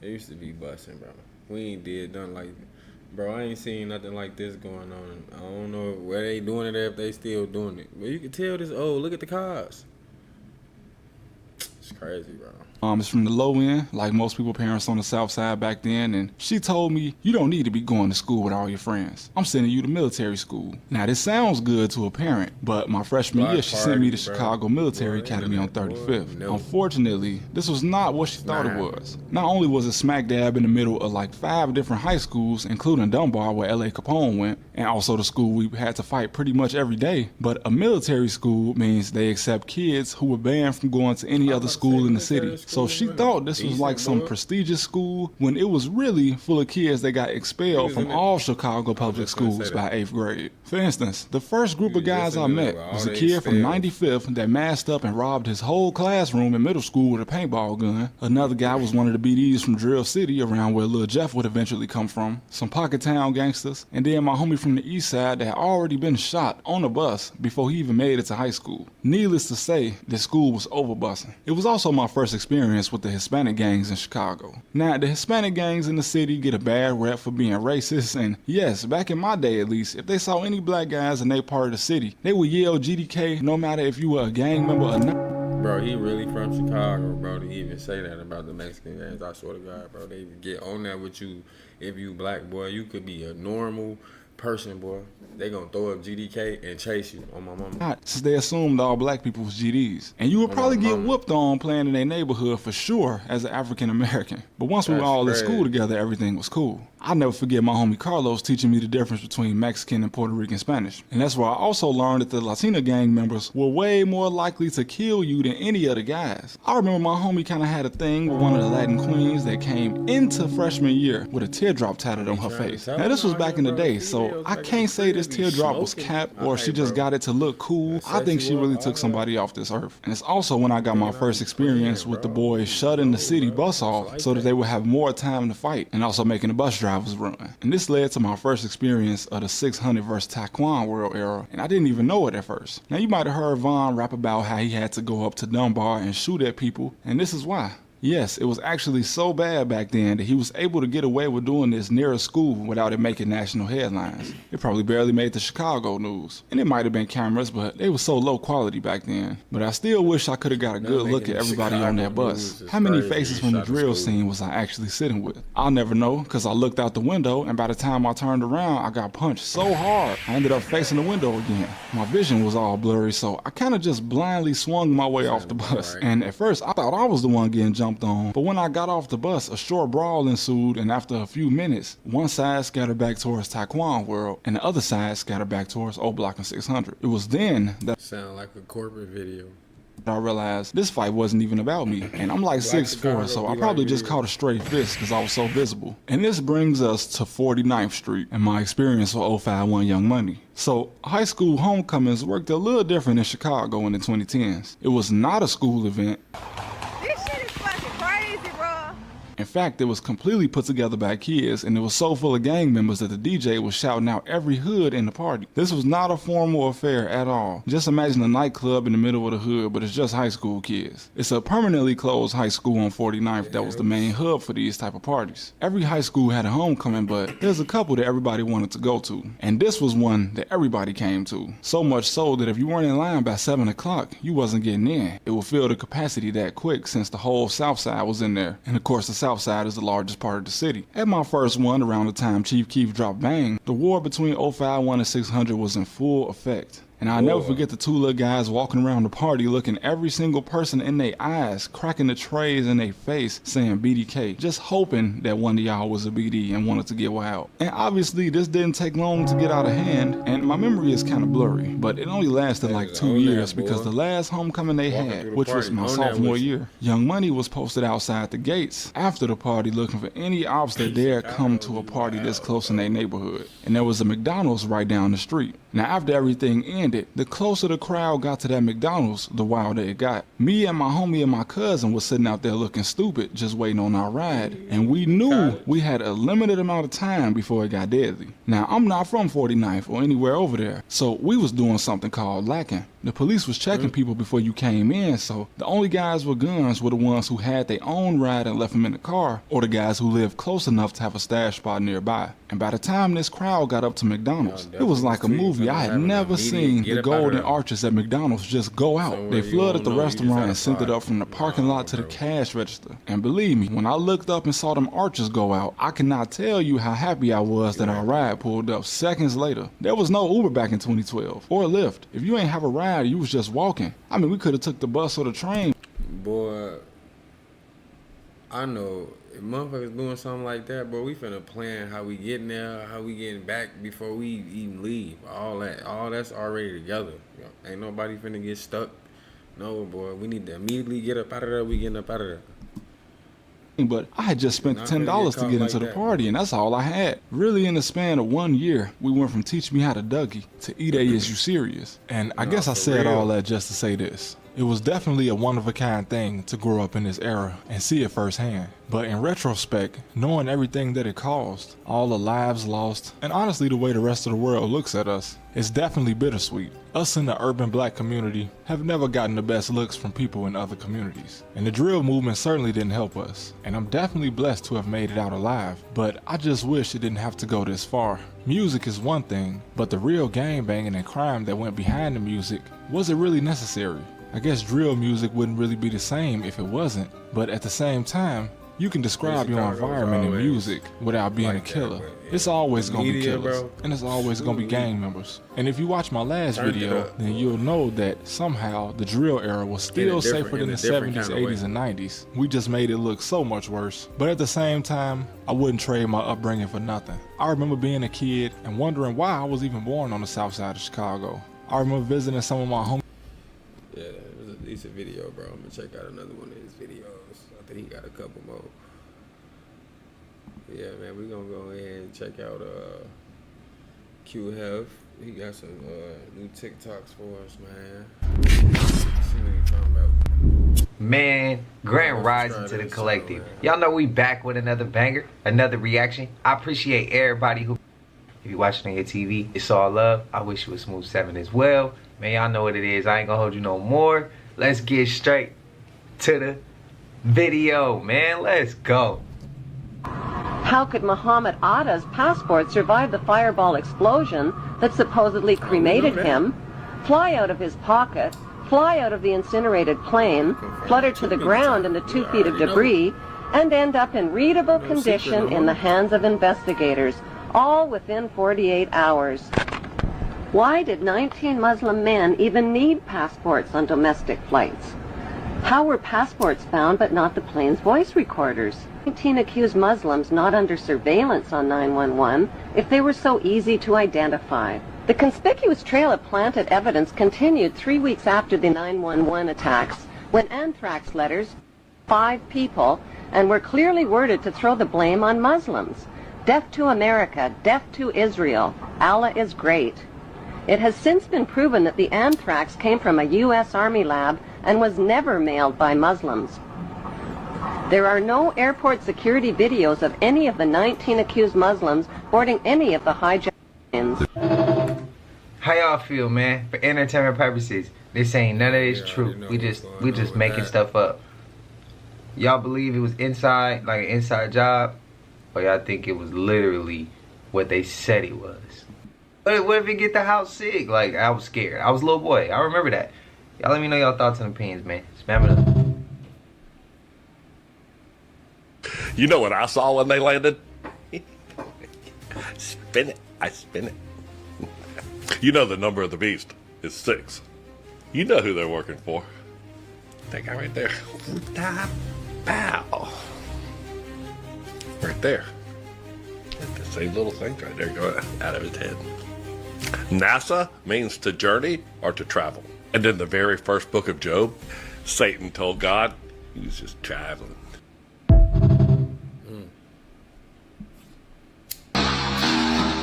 Speaker 1: It used to be busting, bro. We ain't did nothing like that. Bro, I ain't seen nothing like this going on. I don't know where they doing it, if they still doing it. But you can tell this, oh, look at the cars. It's crazy, bro.
Speaker 21: Mom is from the low end, like most people parents on the South Side back then, and she told me, you don't need to be going to school with all your friends. I'm sending you to military school. Now, this sounds good to a parent, but my freshman year, she sent me to Chicago Military Academy on 35th. Unfortunately, this was not what she thought it was. Not only was it smack dab in the middle of like 5 different high schools, including Dunbar, where L.A. Capone went, and also the school we had to fight pretty much every day, but a military school means they accept kids who were banned from going to any other school in the city. So she thought this was like some prestigious school when it was really full of kids that got expelled from all Chicago public schools by 8th grade. For instance, the first group of guys I met was a kid from 95th that masked up and robbed his whole classroom in middle school with a paintball gun. Another guy was one of the BDs from Drill City, around where Lil Jeff would eventually come from. Some Pocket Town gangsters. And then my homie from the east side that had already been shot on a bus before he even made it to high school. Needless to say, this school was overbussing. It was also my first experience with the Hispanic gangs in Chicago. Now, the Hispanic gangs in the city get a bad rep for being racist, and yes, back in my day at least, if they saw any black guys in their part of the city, they would yell GDK no matter if you were a gang member or not.
Speaker 1: Bro, he really from Chicago, bro, to even say that about the Mexican gangs. I swear to God, bro, they get on that with you. If you black, boy, you could be a normal person, boy. They gonna throw up GDK and chase you on my mama.
Speaker 21: Since they assumed all black people was GDs. And you would probably get whooped on playing in their neighborhood for sure as an African American. But once we were all in school together, everything was cool. I'll never forget my homie Carlos teaching me the difference between Mexican and Puerto Rican Spanish. And that's where I also learned that the Latina gang members were way more likely to kill you than any other guys. I remember my homie kind of had a thing with one of the Latin queens that came into freshman year with a teardrop tatted on her face. Now this was back in the day, so I can't say this teardrop was capped or she just got it to look cool. I think she really took somebody off this earth. And it's also when I got my first experience with the boys shutting the city bus off so that they would have more time to fight, and also making the bus drivers run. And this led to my first experience of the 600 vs. Taquan world era, and I didn't even know it at first. Now you might have heard Von rap about how he had to go up to Dunbar and shoot at people, and this is why. Yes, it was actually so bad back then that he was able to get away with doing this near a school without it making national headlines. It probably barely made the Chicago news. And it might have been cameras, but they were so low quality back then. But I still wish I could have got a good look at everybody on that bus. How many faces from the drill scene was I actually sitting with? I'll never know, because I looked out the window, and by the time I turned around, I got punched so hard, I ended up facing the window again. My vision was all blurry, so I kind of just blindly swung my way off the bus. And at first, I thought I was the one getting jumped on, but when I got off the bus, a short brawl ensued, and after a few minutes, one side scattered back towards Taquan World, and the other side scattered back towards O Block and 600. It was then that
Speaker 1: sound like a corporate video.
Speaker 21: I realized this fight wasn't even about me. And I'm like 6'4", so I probably just caught a straight fist because I was so visible. And this brings us to 49th Street and my experience with 051 Young Money. So high school homecomings worked a little different in Chicago in the 2010s. It was not a school event.
Speaker 6: This shit is fucking crazy, bro.
Speaker 21: In fact, it was completely put together by kids, and it was so full of gang members that the DJ was shouting out every hood in the party. This was not a formal affair at all. Just imagine a nightclub in the middle of the hood, but it's just high school kids. It's a permanently closed high school on 49th that was the main hub for these type of parties. Every high school had a homecoming, but there's a couple that everybody wanted to go to. And this was one that everybody came to. So much so that if you weren't in line by 7 o'clock, you wasn't getting in. It would fill the capacity that quick since the whole South Side was in there. And of course, the South Side is the largest part of the city. At my first one, around the time Chief Keef dropped Bang, the war between 051 and 600 was in full effect. And I'll never forget the two little guys walking around the party looking every single person in their eyes, cracking the trays in their face, saying BDK, just hoping that one of y'all was a BD and wanted to get wild. And obviously this didn't take long to get out of hand, and my memory is kind of blurry, but it only lasted like 2 years because the last homecoming they had, which was my sophomore year, Young Money was posted outside the gates after the party looking for any ops that dared come to a party this close in their neighborhood. And there was a McDonald's right down the street. Now after everything ended, the closer the crowd got to that McDonald's, the wilder it got. Me and my homie and my cousin was sitting out there looking stupid, just waiting on our ride. And we knew we had a limited amount of time before it got deadly. Now I'm not from 49th or anywhere over there, so we was doing something called lacking. The police was checking people before you came in, so the only guys with guns were the ones who had their own ride and left them in the car, or the guys who lived close enough to have a stash spot nearby. And by the time this crowd got up to McDonald's, it was like a movie. I had never seen the golden arches at McDonald's just go out. They flooded the restaurant and sent it up from the parking lot to the cash register. And believe me, when I looked up and saw them arches go out, I cannot tell you how happy I was that our ride pulled up seconds later. There was no Uber back in 2012, or Lyft. If you ain't have a ride, you was just walking. I mean, we could have took the bus or the train.
Speaker 1: Boy, I know if motherfuckers doing something like that, bro, we finna plan how we getting there, how we getting back before we even leave. All that's already together. Ain't nobody finna get stuck. No, boy, we need to immediately get up out of there. We getting up out of there.
Speaker 21: But I had just spent $10 to get into the party, and that's all I had. Really, in the span of 1 year, we went from teach me how to Dougie to eat A is you serious. And I guess I said all that just to say this. It was definitely a one-of-a-kind thing to grow up in this era and see it firsthand. But in retrospect, knowing everything that it caused, all the lives lost, and honestly the way the rest of the world looks at us, it's definitely bittersweet. Us in the urban black community have never gotten the best looks from people in other communities. And the drill movement certainly didn't help us. And I'm definitely blessed to have made it out alive, but I just wish it didn't have to go this far. Music is one thing, but the real gangbanging and crime that went behind the music, was it really necessary? I guess drill music wouldn't really be the same if it wasn't, but at the same time, you can describe your environment in music without being a killer. It's always gonna be killers, and it's always gonna be gang members. And if you watch my last video, then you'll know that somehow the drill era was still safer than the 70s, 80s, and 90s. We just made it look so much worse. But at the same time, I wouldn't trade my upbringing for nothing. I remember being a kid and wondering why I was even born on the south side of Chicago. I remember visiting some of my homies.
Speaker 1: Yeah, it was a decent video, bro. I'm gonna check out another one of his videos. I think he got a couple more. Yeah, man, we're gonna go ahead and check out Q Health. He got some new TikToks for us, man. See what he talking about.
Speaker 22: Man, grand rising to the collective. Y'all know we back with another banger, another reaction. I appreciate everybody who, if you watching on your TV, it's all love. I wish you a smooth 7 as well. Man, y'all know what it is. I ain't gonna hold you no more. Let's get straight to the video, man. Let's go.
Speaker 18: How could Muhammad Atta's passport survive the fireball explosion that supposedly cremated him, fly out of his pocket, fly out of the incinerated plane, flutter to the ground in the 2 feet of debris, and end up in readable condition in the hands of investigators, all within 48 hours? Why did 19 Muslim men even need passports on domestic flights? How were passports found but not the plane's voice recorders? 19 accused Muslims not under surveillance on 911 if they were so easy to identify. The conspicuous trail of planted evidence continued 3 weeks after the 9/11 attacks, when anthrax letters 5 people and were clearly worded to throw the blame on Muslims. Death to America, death to Israel, Allah is great. It has since been proven that the anthrax came from a U.S. Army lab and was never mailed by Muslims. There are no airport security videos of any of the 19 accused Muslims boarding any of the hijacked planes.
Speaker 22: How y'all feel, man? For entertainment purposes, this ain't none of this true. We just making stuff up. Y'all believe it was inside, like an inside job, or y'all think it was literally what they said it was? What if it get the house sick? Like, I was scared. I was a little boy. I remember that. Y'all let me know y'all thoughts and opinions, man. Spam it up.
Speaker 5: You know what I saw when they landed? Spin it. I spin it. You know the number of the beast is 6. You know who they're working for. That guy right there. Pow. Right there. The same little thing right there going out of his head. NASA means to journey or to travel. And in the very first book of Job, Satan told God he was just traveling.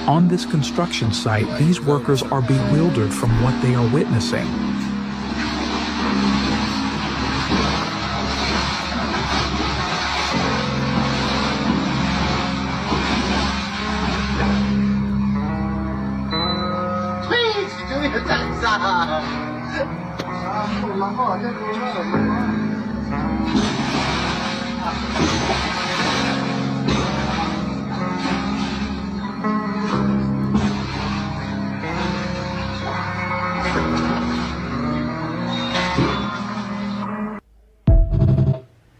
Speaker 11: On this construction site, these workers are bewildered from what they are witnessing.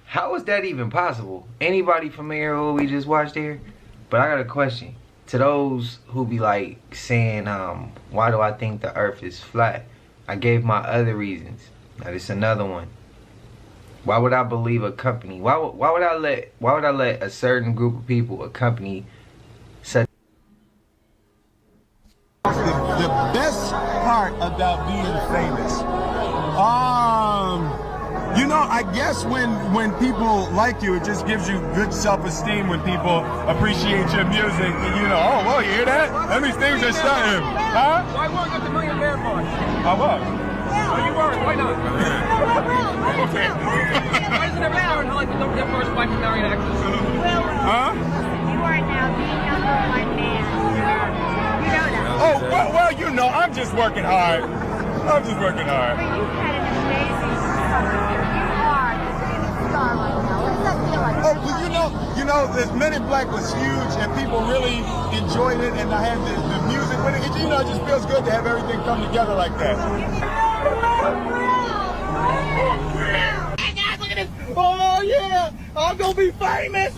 Speaker 22: How is that even possible? Anybody familiar with what we just watched here? But I got a question. To those who be like saying, why do I think the earth is flat? I gave my other reasons. Now this is another one. Why would I believe a company? Why would I let a certain group of people, a company, such?
Speaker 23: The best part about being famous, you know, I guess when people like you, it just gives you good self-esteem when people appreciate your music. You know, oh, well, you hear that? That means things are starting. Huh?
Speaker 24: Why weren't at the Million Man March?
Speaker 23: I was.
Speaker 24: Oh, you weren't. Why not? Why does it never start until like the first wife to marry an actress?
Speaker 23: Huh?
Speaker 25: You are now the number one man. You know that.
Speaker 23: Oh, well, you know, I'm just working hard. I'm just working hard.
Speaker 25: But you've had an amazing summer.
Speaker 23: Oh, well, you know, the Men in Black was huge, and people really enjoyed it, and I had the music with it. You know, it just feels good to have everything come together like that. Oh yeah, I'm gonna be famous.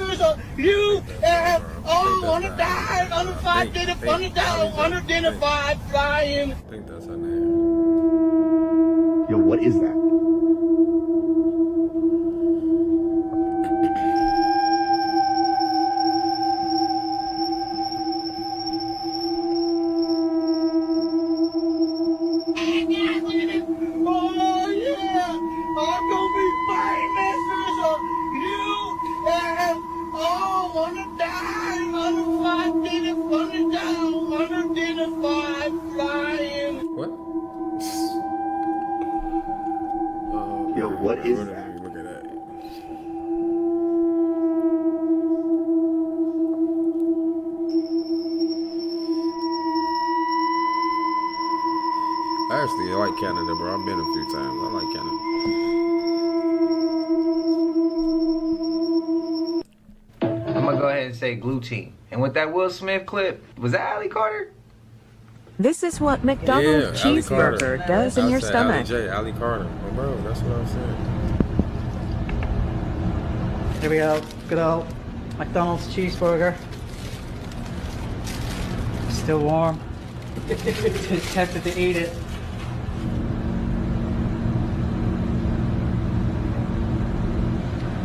Speaker 23: You and wanna die, unidentified flying.
Speaker 1: I think that's her name.
Speaker 3: Yo, what is that?
Speaker 1: What?
Speaker 3: Yo, what is that?
Speaker 1: Look at that. I actually like Canada, bro. I've been a few times. I like Canada.
Speaker 22: I'm gonna go ahead and say Glue Team. And with that Will Smith clip, was that Ali Carter?
Speaker 26: This is what McDonald's cheeseburger does in your stomach.
Speaker 1: Ali Carter. Oh, bro, that's what I was saying.
Speaker 27: Here we go. Good old McDonald's cheeseburger. Still warm. Just tempted to eat it.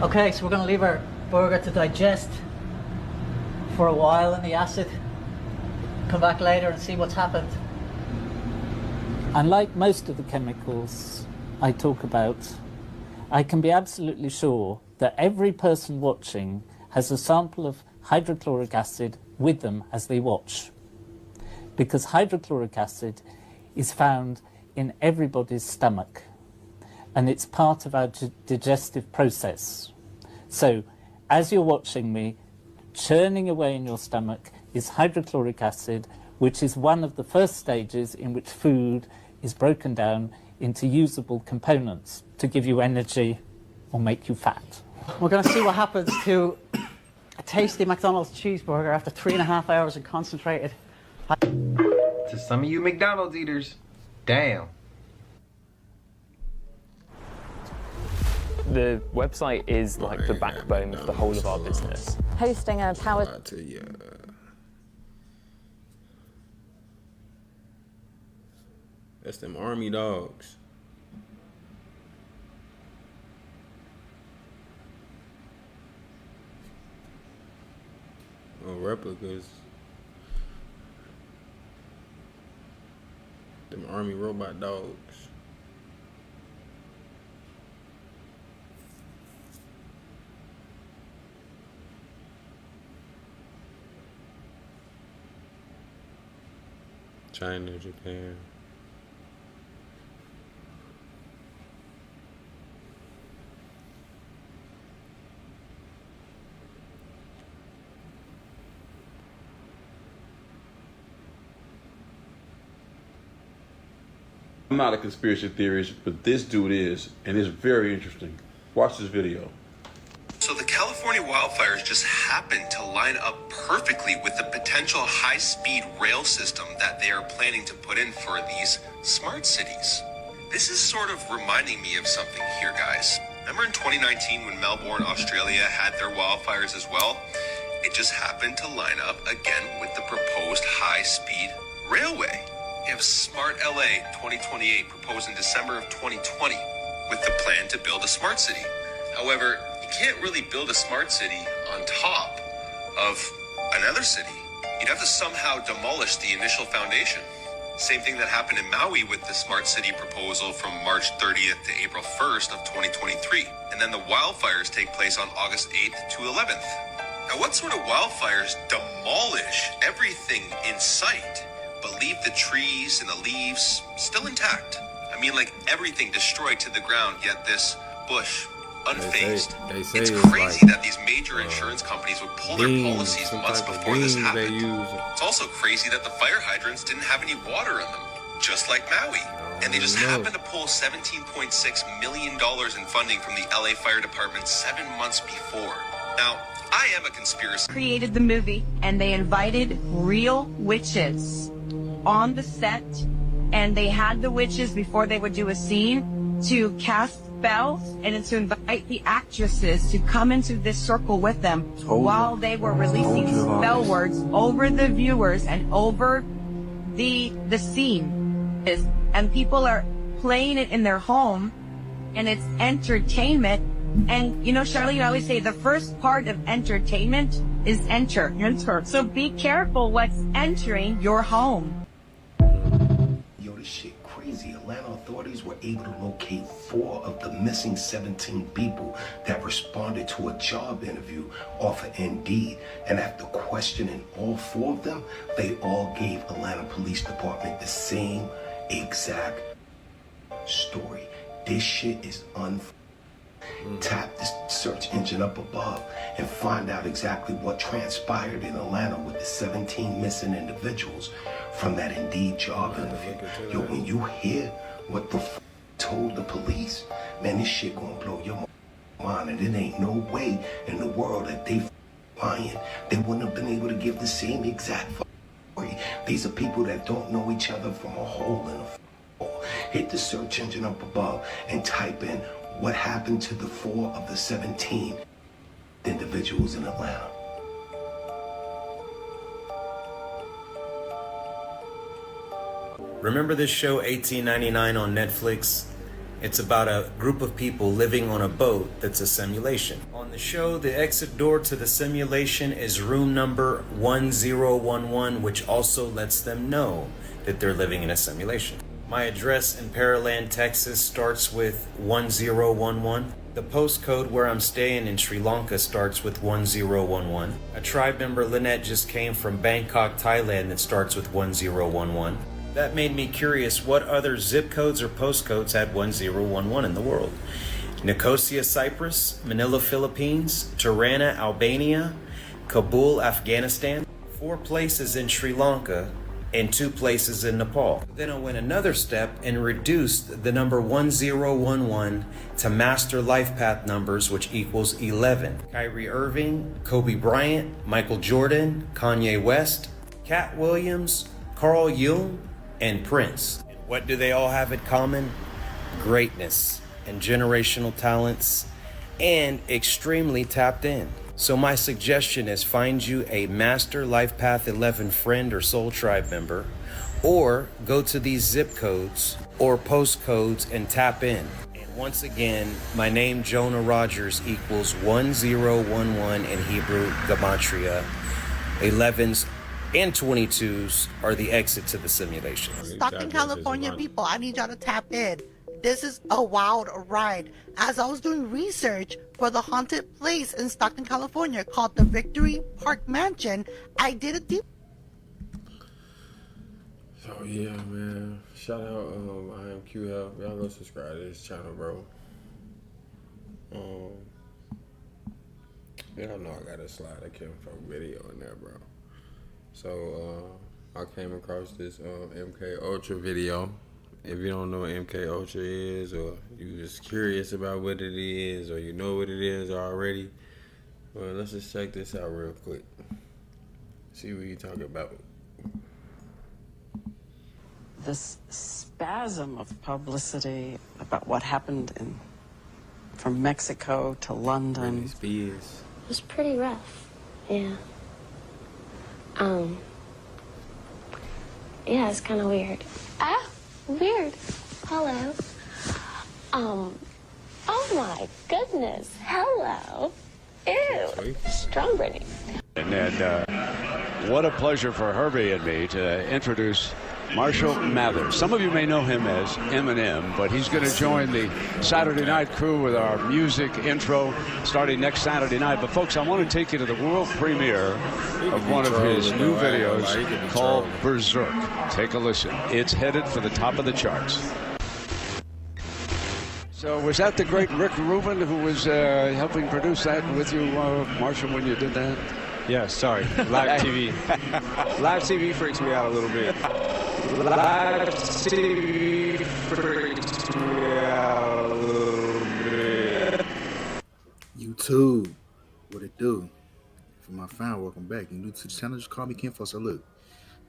Speaker 27: Okay, so we're gonna leave our burger to digest for a while in the acid. Come back later and see what's happened.
Speaker 2: Unlike most of the chemicals I talk about, I can be absolutely sure that every person watching has a sample of hydrochloric acid with them as they watch, because hydrochloric acid is found in everybody's stomach, and it's part of our digestive process. So, as you're watching me, churning away in your stomach is hydrochloric acid, which is one of the first stages in which food is broken down into usable components to give you energy or make you fat.
Speaker 27: We're going to see what happens to a tasty McDonald's cheeseburger after 3.5 hours in concentrated.
Speaker 22: To some of you McDonald's eaters, damn.
Speaker 4: The website is like the backbone of the whole of our business.
Speaker 7: Hosting a power...
Speaker 1: That's them army dogs. Oh, replicas. Them army robot dogs. China, Japan.
Speaker 8: I'm not a conspiracy theorist, but this dude is, and it's very interesting. Watch this video.
Speaker 12: So the California wildfires just happened to line up perfectly with the potential high-speed rail system that they are planning to put in for these smart cities. This is sort of reminding me of something here, guys. Remember in 2019 when Melbourne, Australia had their wildfires as well? It just happened to line up again with the proposed high-speed railway. You have Smart LA 2028 proposed in December of 2020 with the plan to build a smart city. However, you can't really build a smart city on top of another city. You'd have to somehow demolish the initial foundation. Same thing that happened in Maui with the smart city proposal from March 30th to April 1st of 2023. And then the wildfires take place on August 8th to 11th. Now, what sort of wildfires demolish everything in sight, but leave the trees and the leaves still intact? I mean, like everything destroyed to the ground, yet this bush unfazed.
Speaker 1: They say
Speaker 12: it's crazy that these major insurance companies would pull their policies months before this happened. It's also crazy that the fire hydrants didn't have any water in them, just like Maui. And they just happened to pull $17.6 million in funding from the LA Fire Department 7 months before. Now, I am a conspiracy.
Speaker 14: Created the movie, and they invited real witches on the set, and they had the witches before they would do a scene to cast spells and to invite the actresses to come into this circle with them while they were releasing spell words over the viewers and over the scene. And people are playing it in their home, and it's entertainment. And you know, Charlie, you always say the first part of entertainment is enter. So be careful what's entering your home.
Speaker 16: Yo, this shit crazy. Atlanta authorities were able to locate 4 of the missing 17 people that responded to a job interview off of Indeed. And after questioning all 4 of them, they all gave Atlanta Police Department the same exact story. This shit is Tap the search engine up above and find out exactly what transpired in Atlanta with the 17 missing individuals from that Indeed job interview. Yo, when you hear what the told the police, man, this shit gonna blow your mind. And it ain't no way in the world that they lying. They wouldn't have been able to give the same exact story. These are people that don't know each other from a hole in a hole. Hit the search engine up above and type in what happened to the 4 of the 17 individuals in Atlanta.
Speaker 28: Remember this show 1899 on Netflix? It's about a group of people living on a boat that's a simulation. On the show, the exit door to the simulation is room number 1011, which also lets them know that they're living in a simulation. My address in Pearland, Texas starts with 1011. The postcode where I'm staying in Sri Lanka starts with 1011. A tribe member, Lynette, just came from Bangkok, Thailand that starts with 1011. That made me curious what other zip codes or postcodes had 1011 in the world. Nicosia, Cyprus, Manila, Philippines, Tirana, Albania, Kabul, Afghanistan, 4 places in Sri Lanka, and 2 places in Nepal. Then I went another step and reduced the number 1011 to master life path numbers, which equals 11. Kyrie Irving, Kobe Bryant, Michael Jordan, Kanye West, Cat Williams, Carl Jung, and Prince. And what do they all have in common? Greatness and generational talents, and extremely tapped in. So my suggestion is find you a Master Life Path 11 friend or Soul Tribe member, or go to these zip codes or postcodes and tap in. And once again, my name Jonah Rogers equals 1011 in Hebrew Gematria. 11s and 22s are the exit to the simulation.
Speaker 7: Stockton, California people, I need y'all to tap in. This is a wild ride. As I was doing research for the haunted place in Stockton, California called the Victory Park Mansion, I did a deep.
Speaker 1: So yeah, man. Shout out I am Q Health. Y'all go subscribe to this channel, bro. Y'all know I got a slide of Kim Folk video in there, bro. So I came across this MK Ultra video. If you don't know what MK Ultra is, or you just curious about what it is, or you know what it is already, well, let's just check this out real quick. See what you talking about.
Speaker 9: This spasm of publicity about what happened from Mexico to London.
Speaker 1: Spears.
Speaker 10: It was pretty rough. Yeah. Yeah, it's kind of weird. Ah, weird. Hello. Oh my goodness. Hello. Ew. Strawberry.
Speaker 13: And what a pleasure for Herbie and me to introduce Marshall Mathers. Some of you may know him as Eminem, but he's going to join the Saturday night crew with our music intro starting next Saturday night. But folks, I want to take you to the world premiere of one of his new videos called Berserk. Take a listen. It's headed for the top of the charts. So was that the great Rick Rubin who was helping produce that with you, Marshall, when you did that?
Speaker 15: Yeah, sorry. Live TV. Live TV freaks me out a little bit. Live TV freaks me out a little bit.
Speaker 17: YouTube, what it do? For my fan, welcome back. You new to the channel, just call me Ken Foster. Look,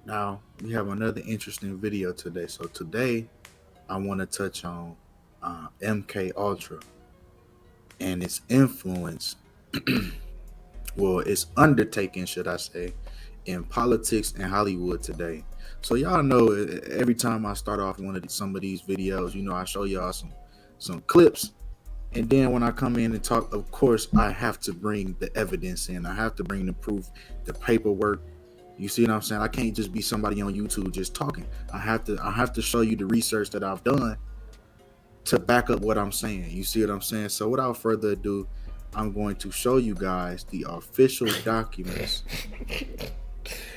Speaker 17: now we have another interesting video today. So today, I want to touch on MK Ultra and its influence. Well, its undertaking, should I say, in politics and Hollywood today. So y'all know every time I start off some of these videos, you know, I show y'all some clips, and then when I come in and talk, of course, I have to bring the evidence in. I have to bring the proof, the paperwork. You see what I'm saying? I can't just be somebody on YouTube just talking. I have to show you the research that I've done to back up what I'm saying. You see what I'm saying? So without further ado, I'm going to show you guys the official documents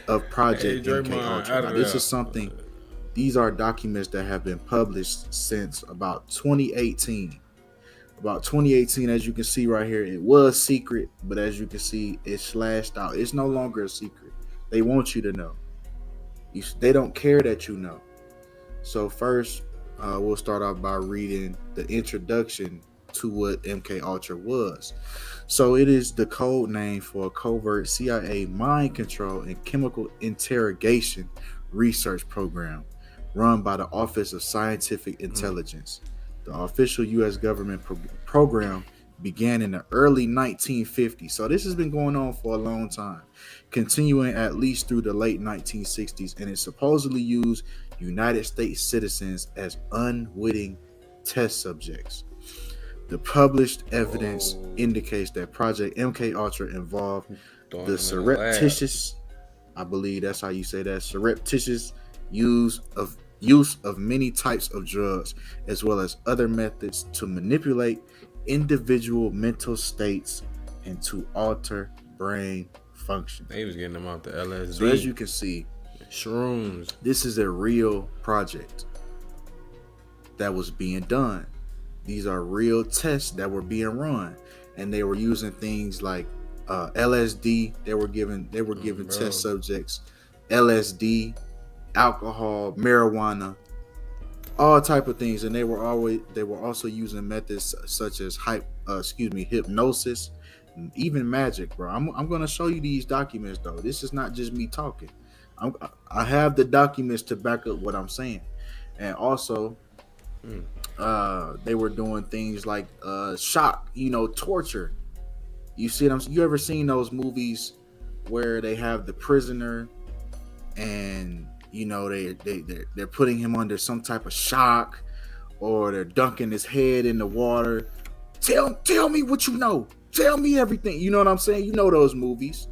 Speaker 17: of Project MK Ultra. Now, this is something, these are documents that have been published since about 2018. About 2018, as you can see right here, it was secret, but as you can see, it's slashed out. It's no longer a secret. They want you to know. They don't care that you know. So first, we'll start off by reading the introduction to what MK Ultra was. So it is the code name for a covert CIA mind control and chemical interrogation research program run by the Office of Scientific Intelligence. The official U.S. government program began in the early 1950s. So this has been going on for a long time, continuing at least through the late 1960s, and it supposedly used United States citizens as unwitting test subjects. The published evidence indicates that Project MK Ultra involved the surreptitious, I believe that's how you say that, surreptitious use of use of many types of drugs, as well as other methods to manipulate individual mental states and to alter brain function.
Speaker 1: They was getting them out the LSD.
Speaker 17: So as you can see,
Speaker 1: shrooms.
Speaker 17: This is a real project that was being done. These are real tests that were being run, and they were using things like LSD. They were giving test subjects LSD, alcohol, marijuana, all type of things, and they were also using methods such as hypnosis, even magic, bro. I'm gonna show you these documents though. This is not just me talking. I have the documents to back up what I'm saying, and also they were doing things like shock, torture. You see them? You ever seen those movies where they have the prisoner and they're putting him under some type of shock, or they're dunking his head in the water? Tell me what you know. Tell me everything. You know what I'm saying? You know those movies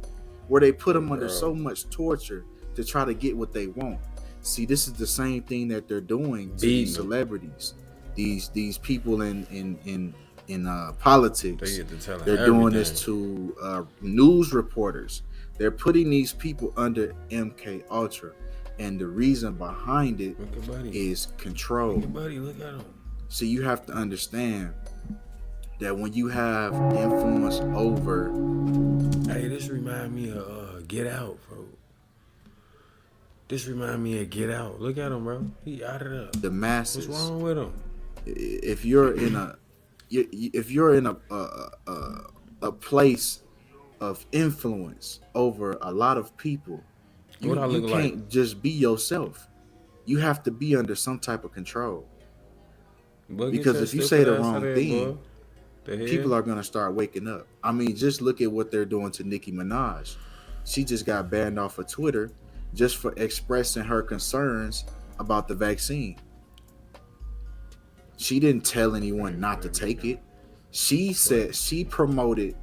Speaker 17: where they put him under so much torture to try to get what they want. See, this is the same thing that they're doing to these celebrities, these people in politics. They're doing this to news reporters. They're putting these people under MK Ultra, and the reason behind it is control.
Speaker 1: Look at him.
Speaker 17: So you have to understand that when you have influence over,
Speaker 1: hey, this remind me of Get Out, bro. This remind me of Get Out. Look at him, bro. He out of
Speaker 17: the masses.
Speaker 1: What's wrong with him?
Speaker 17: If you're in a place of influence over a lot of people, you can't just be yourself. You have to be under some type of control. Because if you say the wrong thing, people are going to start waking up. I mean, just look at what they're doing to Nicki Minaj. She just got banned off of Twitter just for expressing her concerns about the vaccine. She didn't tell anyone not to take it. She said she promoted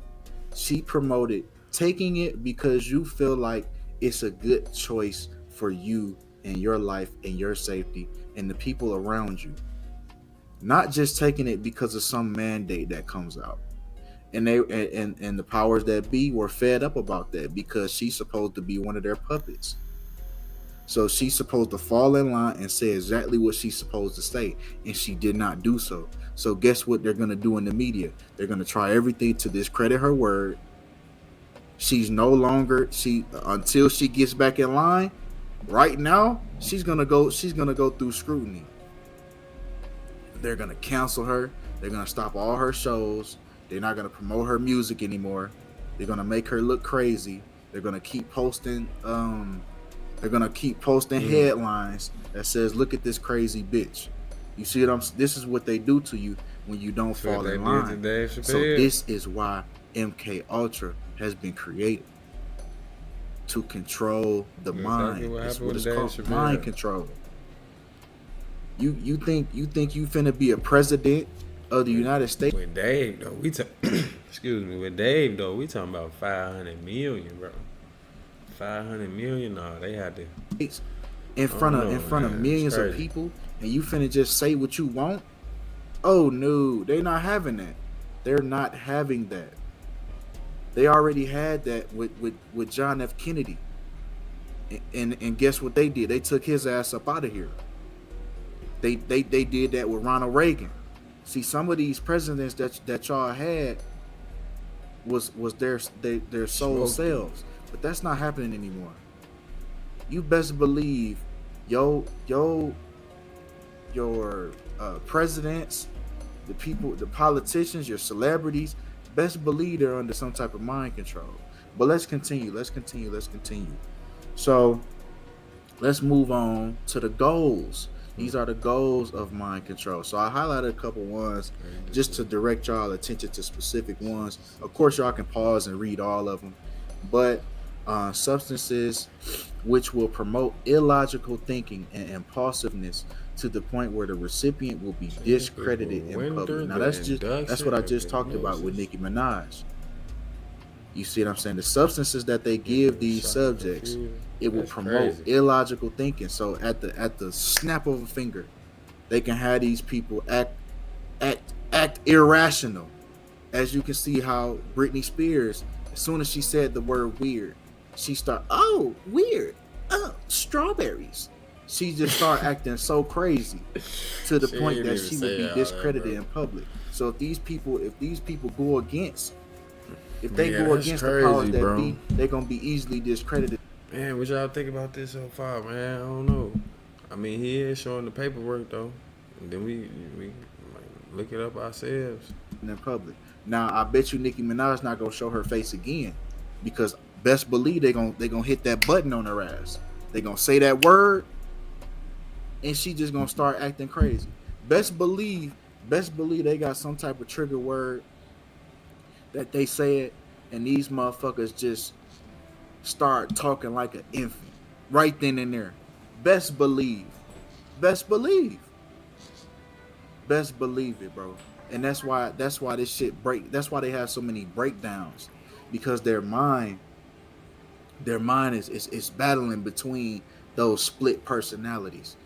Speaker 17: taking it because you feel like it's a good choice for you and your life and your safety and the people around you. Not just taking it because of some mandate that comes out. And the powers that be were fed up about that because she's supposed to be one of their puppets. So she's supposed to fall in line and say exactly what she's supposed to say, and she did not do so. So guess what they're going to do in the media? They're going to try everything to discredit her word. She's no longer, until she gets back in line. Right now, she's going to go through scrutiny. They're going to cancel her. They're going to stop all her shows. They're not going to promote her music anymore. They're going to make her look crazy. They're going to keep posting headlines that says, "Look at this crazy bitch." You see what this is what they do to you when you don't fall in line. So this is why MK Ultra has been created, to control the mind. That's what it's called, mind control. You think you finna be a president of the United States?
Speaker 1: With Dave though, we talking about 500 million, bro. 500 million. No, they had to
Speaker 17: in front of millions of people, and you finna just say what you want? Oh no, they're not having that. They're not having that. They already had that with John F. Kennedy, and guess what they did? They took his ass up out of here. They did that with Ronald Reagan. See, some of these presidents that y'all had was their soul selves, but that's not happening anymore. You best believe your presidents, the people, the politicians, your celebrities, best believe they're under some type of mind control. But let's continue. So let's move on to the goals. These are the goals of mind control. So I highlighted a couple ones just to direct y'all attention to specific ones. Of course, y'all can pause and read all of them. But substances which will promote illogical thinking and impulsiveness to the point where the recipient will be discredited in public. Now that's what I just talked about with Nicki Minaj. You see what I'm saying? The substances that they give these subjects It will
Speaker 1: That's
Speaker 17: promote
Speaker 1: crazy.
Speaker 17: illogical thinking. So at the snap of a finger, they can have these people act irrational. As you can see how Britney Spears, as soon as she said the word weird, she start, oh, weird, oh, strawberries. She just start acting so crazy to the
Speaker 1: She
Speaker 17: point
Speaker 1: ain't
Speaker 17: that
Speaker 1: even
Speaker 17: she
Speaker 1: say
Speaker 17: would be
Speaker 1: all that,
Speaker 17: discredited
Speaker 1: bro.
Speaker 17: in public. So if these people go against, if they
Speaker 1: Yeah,
Speaker 17: go
Speaker 1: that's
Speaker 17: against the
Speaker 1: crazy,
Speaker 17: powers that
Speaker 1: bro.
Speaker 17: be, they're gonna be easily discredited.
Speaker 1: Man, what y'all think about this so far, man? I don't know. I mean, he is showing the paperwork though, and then we might look it up ourselves.
Speaker 17: In public. Now I bet you Nicki Minaj not gonna show her face again, because best believe they gonna hit that button on her ass. They gonna say that word, and she just gonna start acting crazy. Best believe they got some type of trigger word that they said, and these motherfuckers just start talking like an infant right then and there. Best believe it, bro. And that's why this shit break. That's why they have so many breakdowns, because their mind is battling between those split personalities.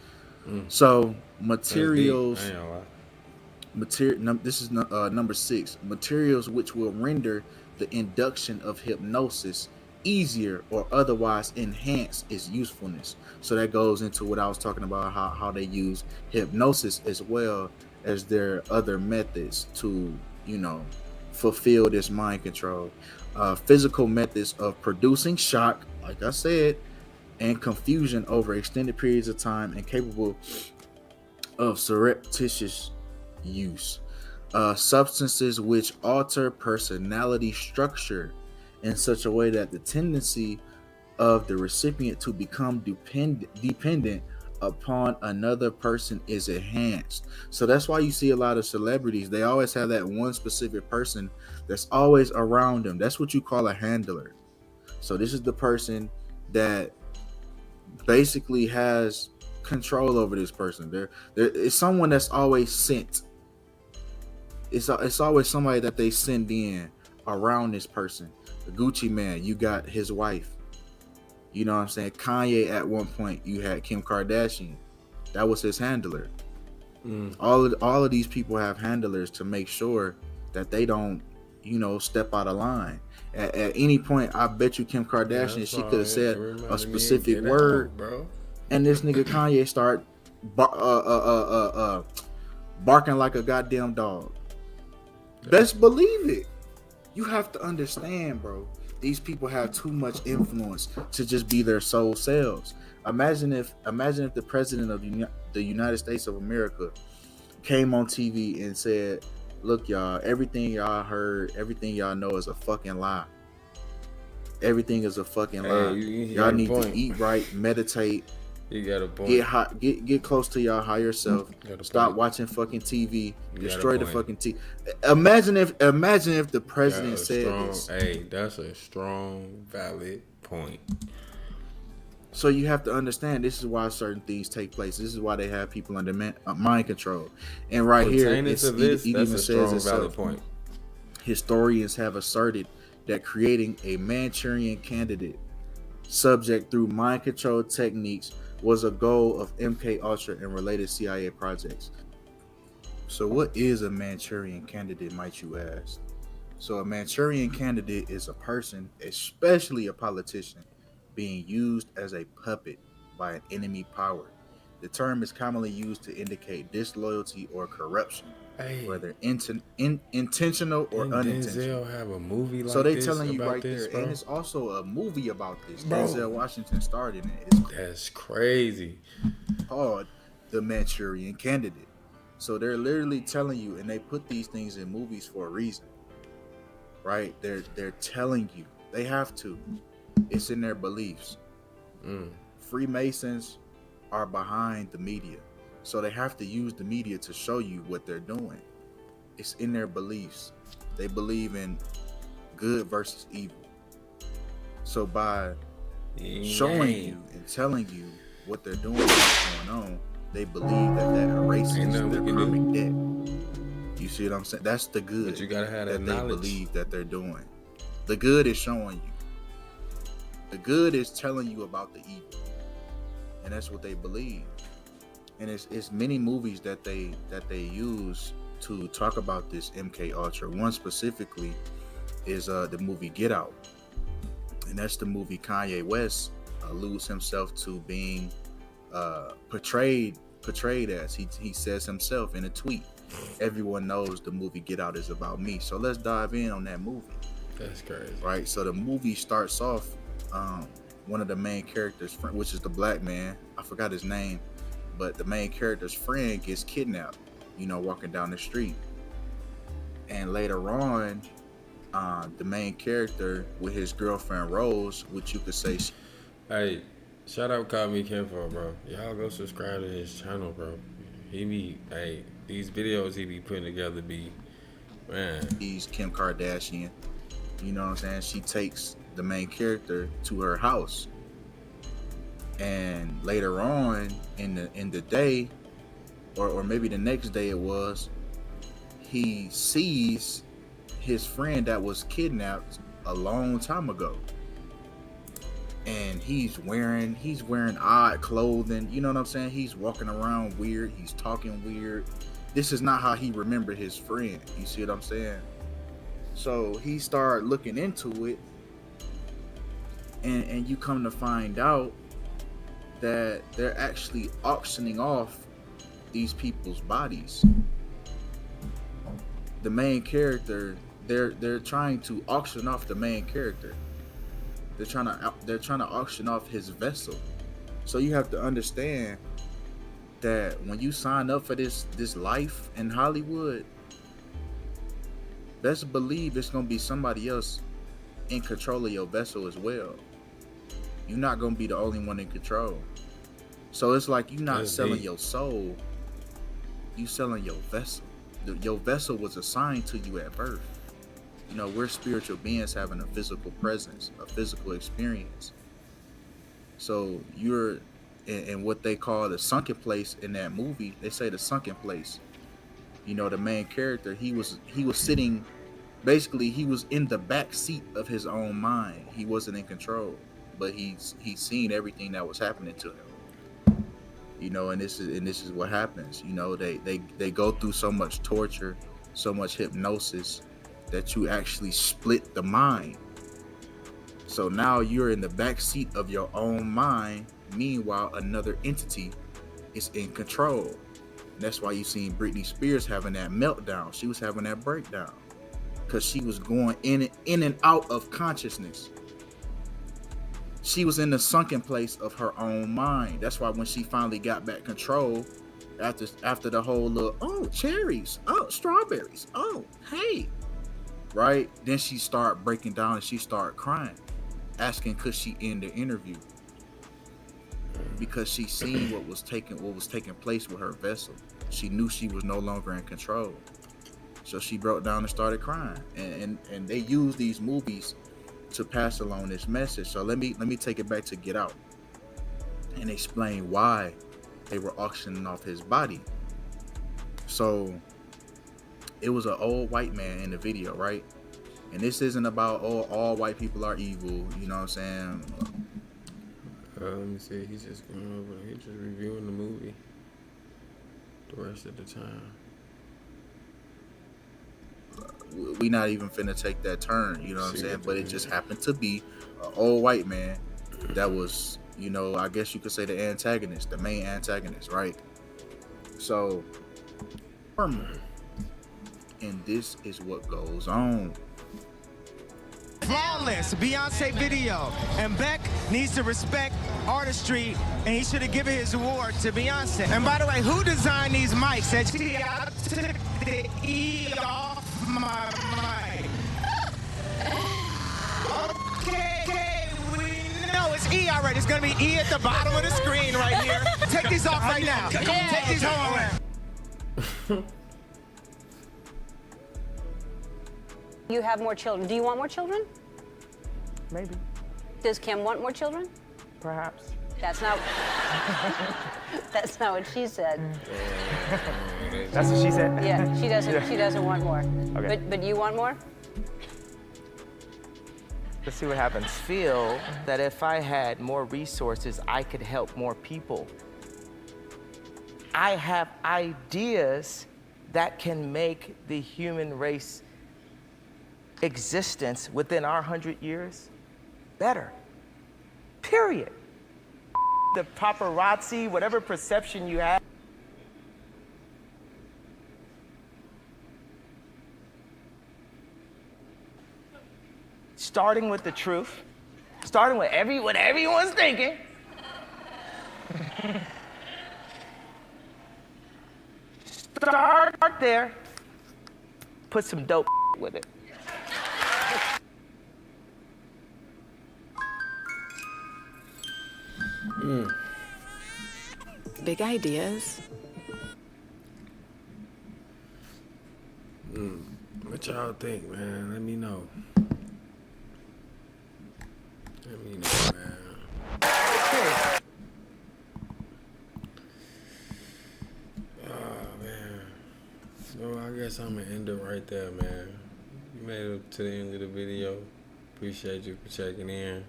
Speaker 17: So materials.
Speaker 1: I ain't gonna lie.
Speaker 17: This is number 6. Materials which will render the induction of hypnosis easier or otherwise enhance its usefulness. So that goes into what I was talking about, how they use hypnosis as well as their other methods to, fulfill this mind control. Physical methods of producing shock, like I said, and confusion over extended periods of time, and capable of surreptitious use. Substances which alter personality structure in such a way that the tendency of the recipient to become dependent upon another person is enhanced. So that's why you see a lot of celebrities, they always have that one specific person that's always around them. That's what you call a handler. So this is the person that basically has control over this person. There is someone that's always sent. It's always somebody that they send in around this person. The Gucci man, you got his wife. You know what I'm saying? Kanye, at one point, you had Kim Kardashian. That was his handler. All of these people have handlers to make sure that they don't, step out of line. At any point, I bet you Kim Kardashian, she could have said a specific word,
Speaker 1: bro.
Speaker 17: And this nigga Kanye start barking like a goddamn dog. Best believe it. You have to understand, bro. These people have too much influence to just be their sole selves. Imagine if the president of the United States of America came on TV and said, "Look, y'all, everything y'all heard, everything y'all know is a fucking lie. Everything is a fucking lie. Y'all need to eat right, meditate.
Speaker 1: You got a point.
Speaker 17: Get hot, get close to your higher self. Stop watching fucking TV. Destroy the fucking TV." Imagine if the president said this.
Speaker 1: Hey, that's a strong, valid point.
Speaker 17: So you have to understand, this is why certain things take place. This is why they have people under mind control. And right here, it even says itself. Historians have asserted that creating a Manchurian candidate subject through mind control techniques was a goal of MK Ultra and related CIA projects. So what is a Manchurian candidate, might you ask? So a Manchurian candidate is a person, especially a politician, being used as a puppet by an enemy power. The term is commonly used to indicate disloyalty or corruption, whether intentional or unintentional.
Speaker 1: Denzel have a movie like
Speaker 17: so they
Speaker 1: this
Speaker 17: telling you
Speaker 1: about
Speaker 17: right
Speaker 1: this,
Speaker 17: there,
Speaker 1: bro?
Speaker 17: and it's also a movie about this.
Speaker 1: Bro.
Speaker 17: Denzel Washington starred in it.
Speaker 1: That's crazy.
Speaker 17: Called The Manchurian Candidate. So they're literally telling you, and they put these things in movies for a reason, right? They're telling you. They have to. It's in their beliefs. Freemasons are behind the media, so they have to use the media to show you what they're doing. It's in their beliefs. They believe in good versus evil. So by showing you and telling you what they're doing, what's going on, they believe that erases their karmic debt. You see what I'm saying? That's the good. But
Speaker 1: you gotta have that
Speaker 17: they
Speaker 1: knowledge.
Speaker 17: believe that they're doing. The good is showing you. The good is telling you about the evil, and that's what they believe. And it's many movies that they use to talk about this MK Ultra. One specifically is the movie Get Out, and that's the movie Kanye West alludes himself to being portrayed as. He says himself in a tweet, everyone knows the movie Get Out is about me. So let's dive in on that movie.
Speaker 1: That's crazy.
Speaker 17: Right, so the movie starts off, one of the main characters, which is the black man, I forgot his name, but the main character's friend gets kidnapped, walking down the street. And later on, the main character with his girlfriend Rose, which you could say...
Speaker 1: Hey, shout out Call Me Kenfo, bro. Y'all go subscribe to his channel, bro. These videos he be putting together be, man.
Speaker 17: He's Kim Kardashian. You know what I'm saying? She takes the main character to her house. And later on in the day, or maybe the next day it was, he sees his friend that was kidnapped a long time ago. And he's wearing odd clothing. You know what I'm saying? He's walking around weird. He's talking weird. This is not how he remembered his friend. You see what I'm saying? So he started looking into it, and you come to find out that they're actually auctioning off these people's bodies. The main character, they're trying to auction off the main character. They're trying to auction off his vessel. So you have to understand that when you sign up for this life in Hollywood, best believe it's gonna be somebody else in control of your vessel as well. You're not gonna be the only one in control. So it's like you're not selling your soul, you selling your vessel. Your vessel was assigned to you at birth. We're spiritual beings having a physical presence, a physical experience. So you're in what they call the sunken place in that movie. They say the sunken place. The main character, he was sitting, basically he was in the back seat of his own mind. He wasn't in control, but he's seen everything that was happening to him. And this is what happens. They go through so much torture, so much hypnosis, that you actually split the mind. So now you're in the back seat of your own mind. Meanwhile, another entity is in control. And that's why you seen Britney Spears having that meltdown. She was having that breakdown because she was going in and out of consciousness. She was in the sunken place of her own mind. That's why when she finally got back control, after the whole little, cherries, strawberries, hey, right? Then she started breaking down and she started crying, asking could she end the interview, because she seen what was taking place with her vessel. She knew she was no longer in control, so she broke down and started crying. And they use these movies to pass along this message. So let me take it back to Get Out and explain why they were auctioning off his body. So it was an old white man in the video, right? And this isn't about all white people are evil, you know what I'm saying?
Speaker 1: Let me see. He's just going over. He's just reviewing the movie. The rest of the time,
Speaker 17: we not even finna take that turn, you know what I'm saying? But it just happened to be an old white man that was, I guess you could say the antagonist, the main antagonist, right? So, and this is what goes on.
Speaker 5: Flawless Beyonce video, and Beck needs to respect artistry, and he should have given his award to Beyonce. And by the way, who designed these mics? I took the E off my mic. Okay, we know it's E already. It's gonna be E at the bottom of the screen right here. Take these off right now. Take these home.
Speaker 6: You have more children. Do you want more children?
Speaker 4: Maybe.
Speaker 6: Does Kim want more children?
Speaker 4: Perhaps.
Speaker 6: That's not. That's not what she said.
Speaker 4: That's what she said.
Speaker 6: Yeah, she doesn't.
Speaker 4: Yeah.
Speaker 6: She doesn't want more.
Speaker 4: Okay.
Speaker 6: But you want more?
Speaker 11: Let's see what happens. Feel that if I had more resources, I could help more people. I have ideas that can make the human race existence within our 100 years better. Period. The paparazzi, whatever perception you have. Starting with the truth, starting with what everyone's thinking. Start there, put some dope with it.
Speaker 18: Big ideas.
Speaker 1: What y'all think, man? Let me know. Let me know, man. Oh, man. So I guess I'm gonna end it right there, man. You made it to the end of the video. Appreciate you for checking in.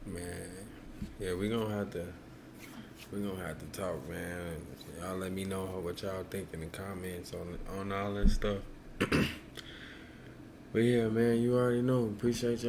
Speaker 1: Man, yeah, we're gonna have to talk, man. Y'all let me know what y'all think in the comments on all that stuff. But yeah, man, you already know. Appreciate y'all.